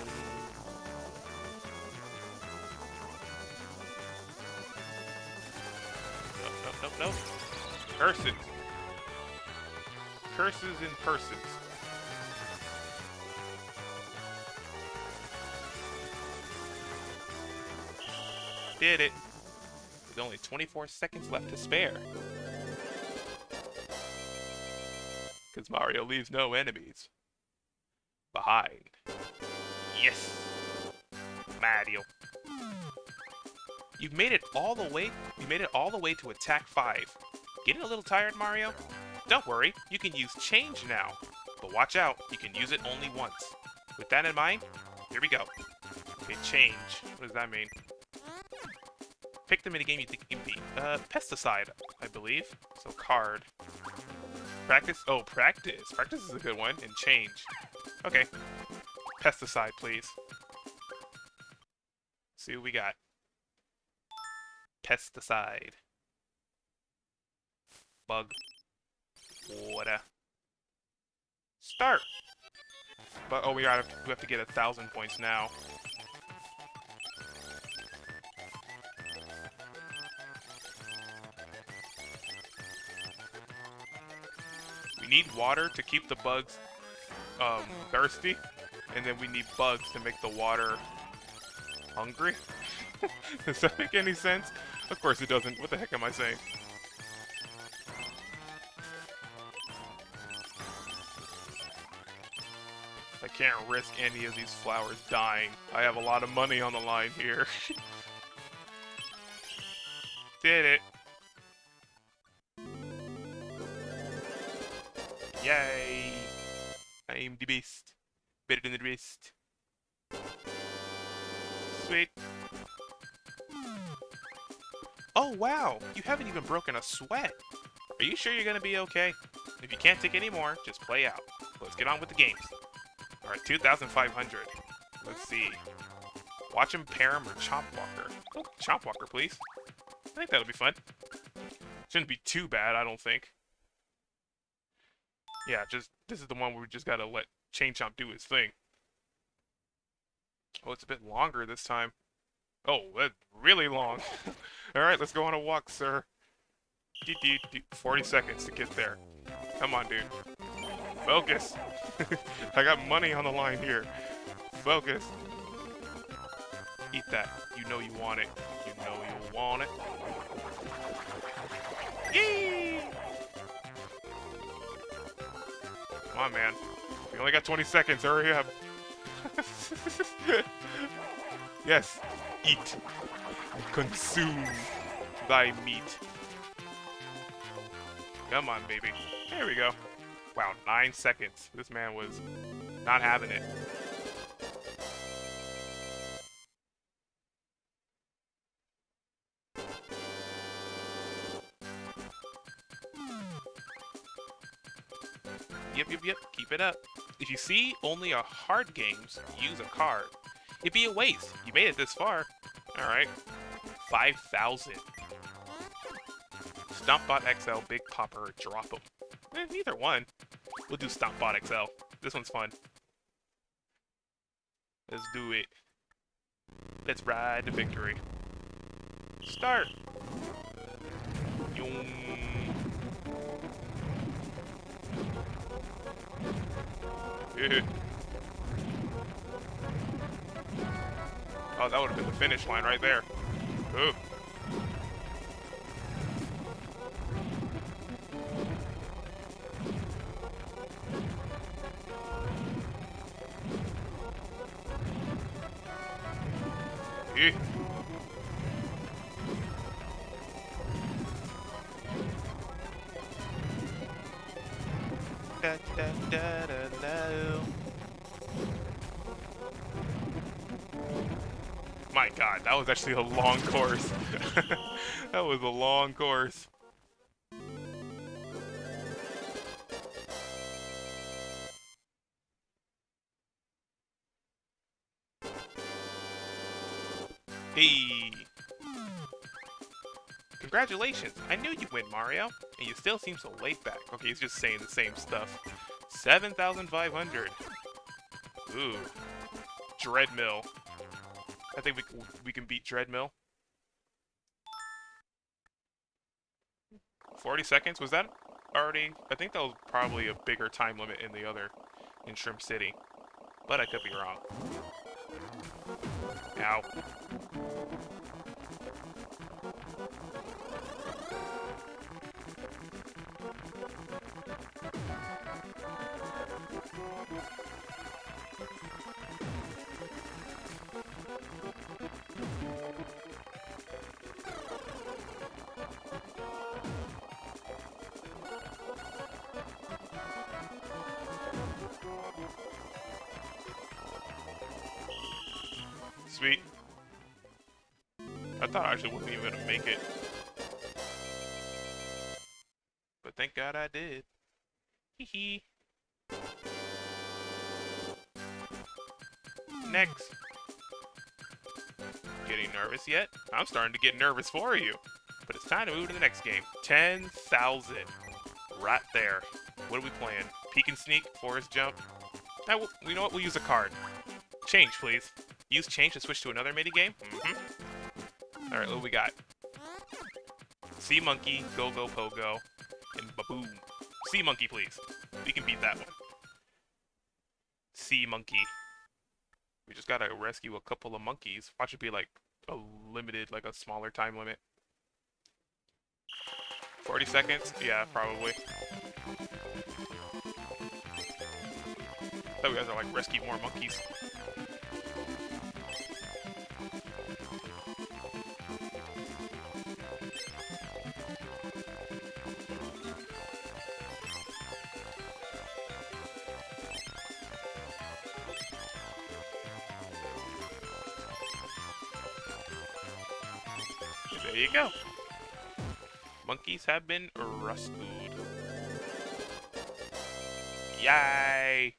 Nope. Curses. Curses and purses. Did it. With only 24 seconds left to spare. Because Mario leaves no enemies behind. Yes! Mario. You made it all the way to attack 5. Getting a little tired, Mario? Don't worry, you can use change now. But watch out, you can use it only once. With that in mind, here we go. Okay, change. What does that mean? Pick the minigame you think you can beat. Pesticide, I believe. So card. Practice? Oh, practice. Practice is a good one. And change. Okay. Pesticide, please. See what we got. Pesticide. Bug. Water. Start! But, oh, we have to get 1,000 points now. We need water to keep the bugs thirsty, and then we need bugs to make the water hungry. Does that make any sense? Of course it doesn't. What the heck am I saying? can't risk any of these flowers dying. I have a lot of money on the line here. Did it. Yay. I'm the best. Better than the rest. Sweet. Oh, wow. You haven't even broken a sweat. Are you sure you're going to be okay? If you can't take any more, just play out. Let's get on with the games. Alright, 2,500. Let's see. Watch him, pair him, or Chomp Walker. Oh, Chomp Walker, please. I think that'll be fun. Shouldn't be too bad, I don't think. Yeah, this is the one where we just gotta let Chain Chomp do his thing. Oh, it's a bit longer this time. Oh, that's really long. Alright, let's go on a walk, sir. 40 seconds to get there. Come on, dude. Focus. I got money on the line here. Focus. Eat that. You know you want it. You know you want it. Yee! Come on, man. We only got 20 seconds. Hurry up. Yes. Eat. Consume thy meat. Come on, baby. There we go. Wow, 9 seconds. This man was not having it. Yep. Keep it up. If you see only a hard games, use a card. It'd be a waste. You made it this far. Alright. 5,000. Stompbot XL, Big Popper, drop him. Neither one. We'll do Stompbot XL. This one's fun. Let's do it. Let's ride to victory. Start! Yoom. Oh, that would have been the finish line right there. Ooh. Yeah. Da, da, da, da, da. My god, that was actually a long course. That was a long course. Hey! Congratulations! I knew you'd win, Mario! And you still seem so laid back. Okay, he's just saying the same stuff. 7,500. Ooh. Treadmill. I think we can beat Treadmill. 40 seconds? Was that already? I think that was probably a bigger time limit in the other, in Shroom City. But I could be wrong. Ow. Sweet. I thought I actually wasn't even gonna make it. But thank God I did. Hee hee. Next. Getting nervous yet? I'm starting to get nervous for you. But it's time to move to the next game. 10,000. Right there. What are we playing? Peek and sneak? Forest jump? You know what? We'll use a card. Change, please. Use change to switch to another minigame? Alright, what do we got? Sea Monkey, Go Go Pogo, and Baboom. Sea Monkey, please. We can beat that one. Sea Monkey. We just gotta rescue a couple of monkeys. Watch it be like a limited, like a smaller time limit. 40 seconds? Yeah, probably. Thought you guys are like rescue more monkeys. There you go. Monkeys have been rescued. Yay!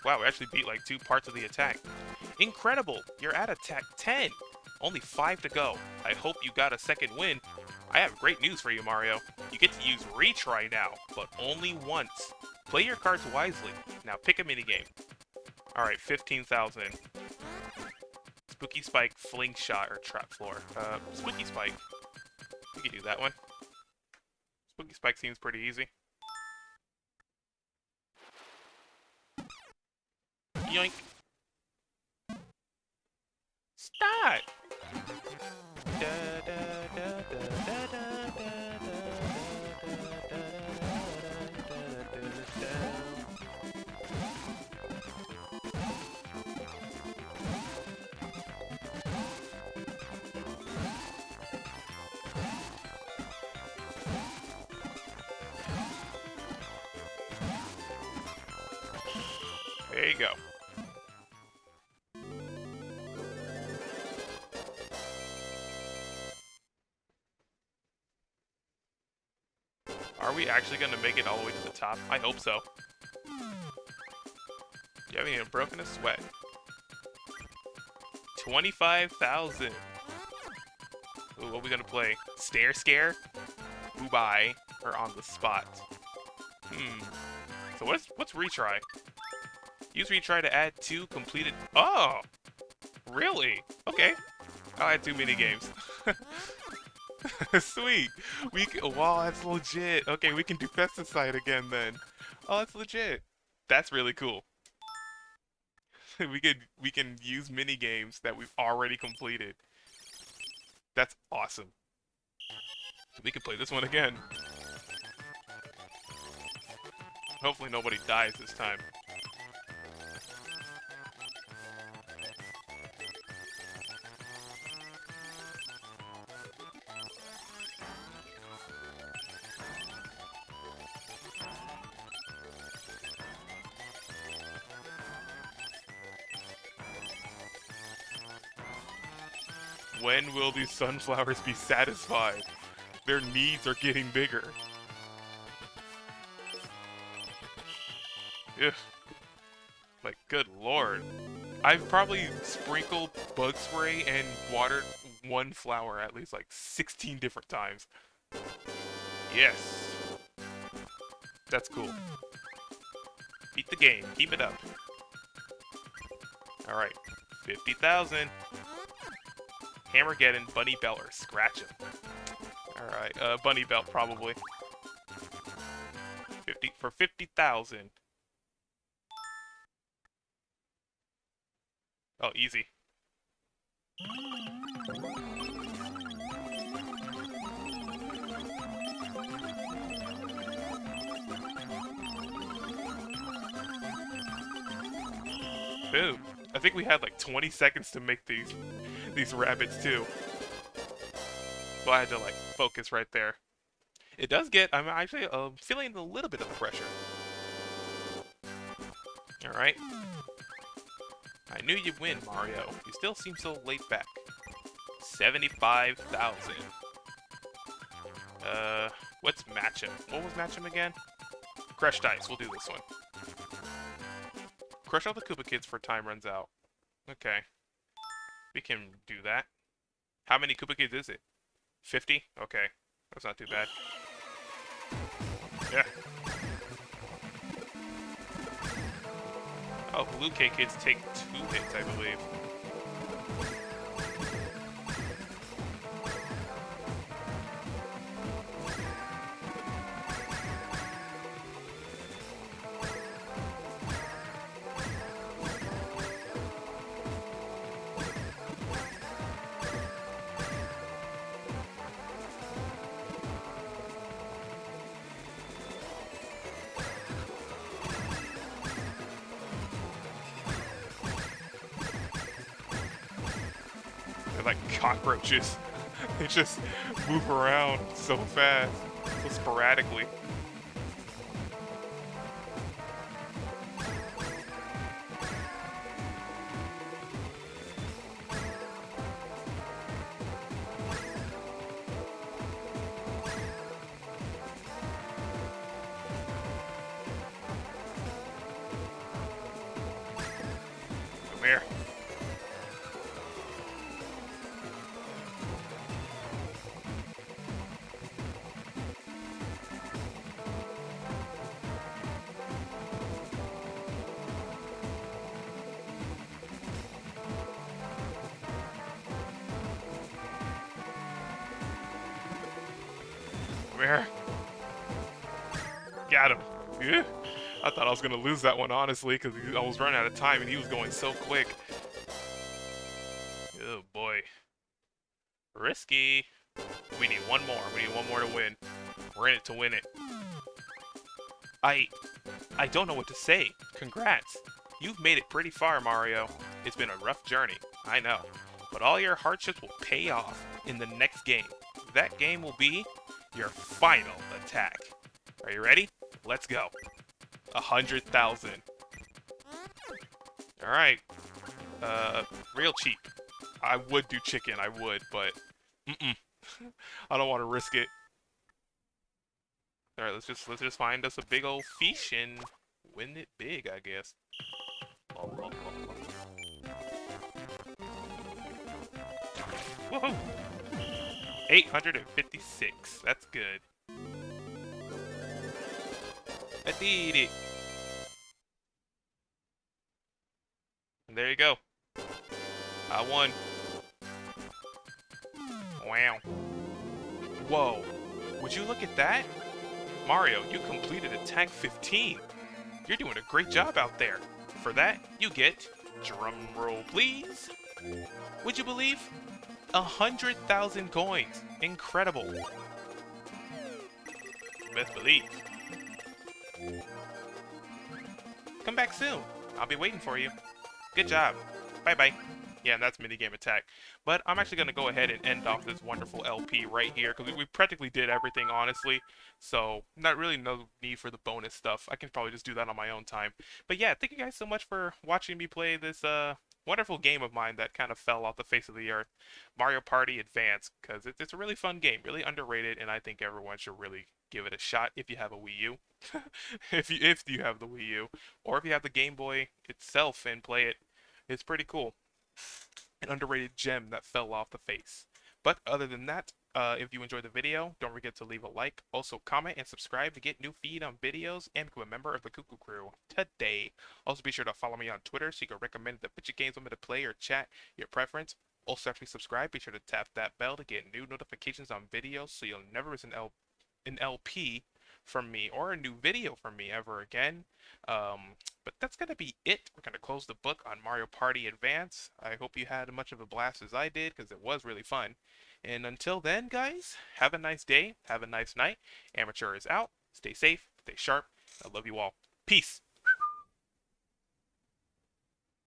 Wow, we actually beat like 2 parts of the attack. Incredible! You're at attack 10! Only 5 to go. I hope you got a second win. I have great news for you, Mario. You get to use retry now, but only once. Play your cards wisely. Now pick a minigame. Alright, 15,000. Spooky Spike, Fling Shot, or Trap Floor. Spooky Spike. We can do that one. Spooky Spike seems pretty easy. Yoink. Start! There you go. Are we actually going to make it all the way to the top? I hope so. You haven't even broken a sweat. 25,000. Ooh, what are we going to play? Stare Scare? Boo-bye. Or On the Spot? So what's retry? Use retry to add 2 completed... Oh! Really? Okay. I'll add 2 minigames. Sweet. We can... Wow, that's legit. Okay, we can do pesticide again then. Oh, that's legit. That's really cool. we can use minigames that we've already completed. That's awesome. We can play this one again. Hopefully nobody dies this time. When will these sunflowers be satisfied? Their needs are getting bigger. Ugh. Like, good lord. I've probably sprinkled bug spray and watered one flower at least like 16 different times. Yes. That's cool. Beat the game. Keep it up. Alright. 50,000. Hammergeddon, Bunny Belt, or Scratch him. Alright, Bunny Belt probably. 50,000. Oh, easy. Boom. I think we had like 20 seconds to make these rabbits too. So I had to like focus right there. It does get, I'm actually feeling a little bit of the pressure. Alright. I knew you'd win, Mario. You still seem so laid back. 75,000. What's match him? What was match him again? Crushed Ice, we'll do this one. Crush all the Koopa Kids before time runs out. Okay. We can do that. How many Koopa Kids is it? 50? Okay. That's not too bad. Yeah. Oh, Blue K Kids take 2 hits, I believe. They're like cockroaches. They just move around so fast, so sporadically. Come here. Where? Got him. Yeah. I thought I was gonna lose that one, honestly, because I was running out of time and he was going so quick. Oh boy. Risky. We need one more. We need one more to win. We're in it to win it. I don't know what to say. Congrats. You've made it pretty far, Mario. It's been a rough journey, I know. But all your hardships will pay off in the next game. That game will be your final attack. Are you ready? Let's go. 100,000. Alright. Real cheap. I would do chicken, I would, but I don't want to risk it. Alright, let's just find us a big old fish and win it big, I guess. Woohoo! 856. That's good. I did it. And there you go. I won. Wow. Whoa. Would you look at that? Mario, you completed attack 15. You're doing a great job out there. For that, you get, drum roll please, would you believe? 100,000 coins. Incredible. Best believe. Come back soon. I'll be waiting for you. Good job. Bye-bye. Yeah, and that's minigame attack. But I'm actually going to go ahead and end off this wonderful LP right here, because we practically did everything, honestly. So, not really no need for the bonus stuff. I can probably just do that on my own time. But yeah, thank you guys so much for watching me play this wonderful game of mine that kind of fell off the face of the earth. Mario Party Advance, because it's a really fun game, really underrated, and I think everyone should really give it a shot if you have a Wii U. if you have the Wii U. Or if you have the Game Boy itself and play it. It's pretty cool. An underrated gem that fell off the face. But other than that, if you enjoyed the video, don't forget to leave a like. Also, comment and subscribe to get new feed on videos and become a member of the Cuckoo Crew today. Also, be sure to follow me on Twitter so you can recommend the picture games I'm going to play or chat your preference. Also, after you subscribe, be sure to tap that bell to get new notifications on videos so you'll never miss an LP from me or a new video from me ever again. But that's gonna be it. We're gonna close the book on Mario Party Advance. I hope you had as much of a blast as I did, because it was really fun. And until then, guys, have a nice day, have a nice night. Amateur is out. Stay safe, stay sharp. I love you all. Peace.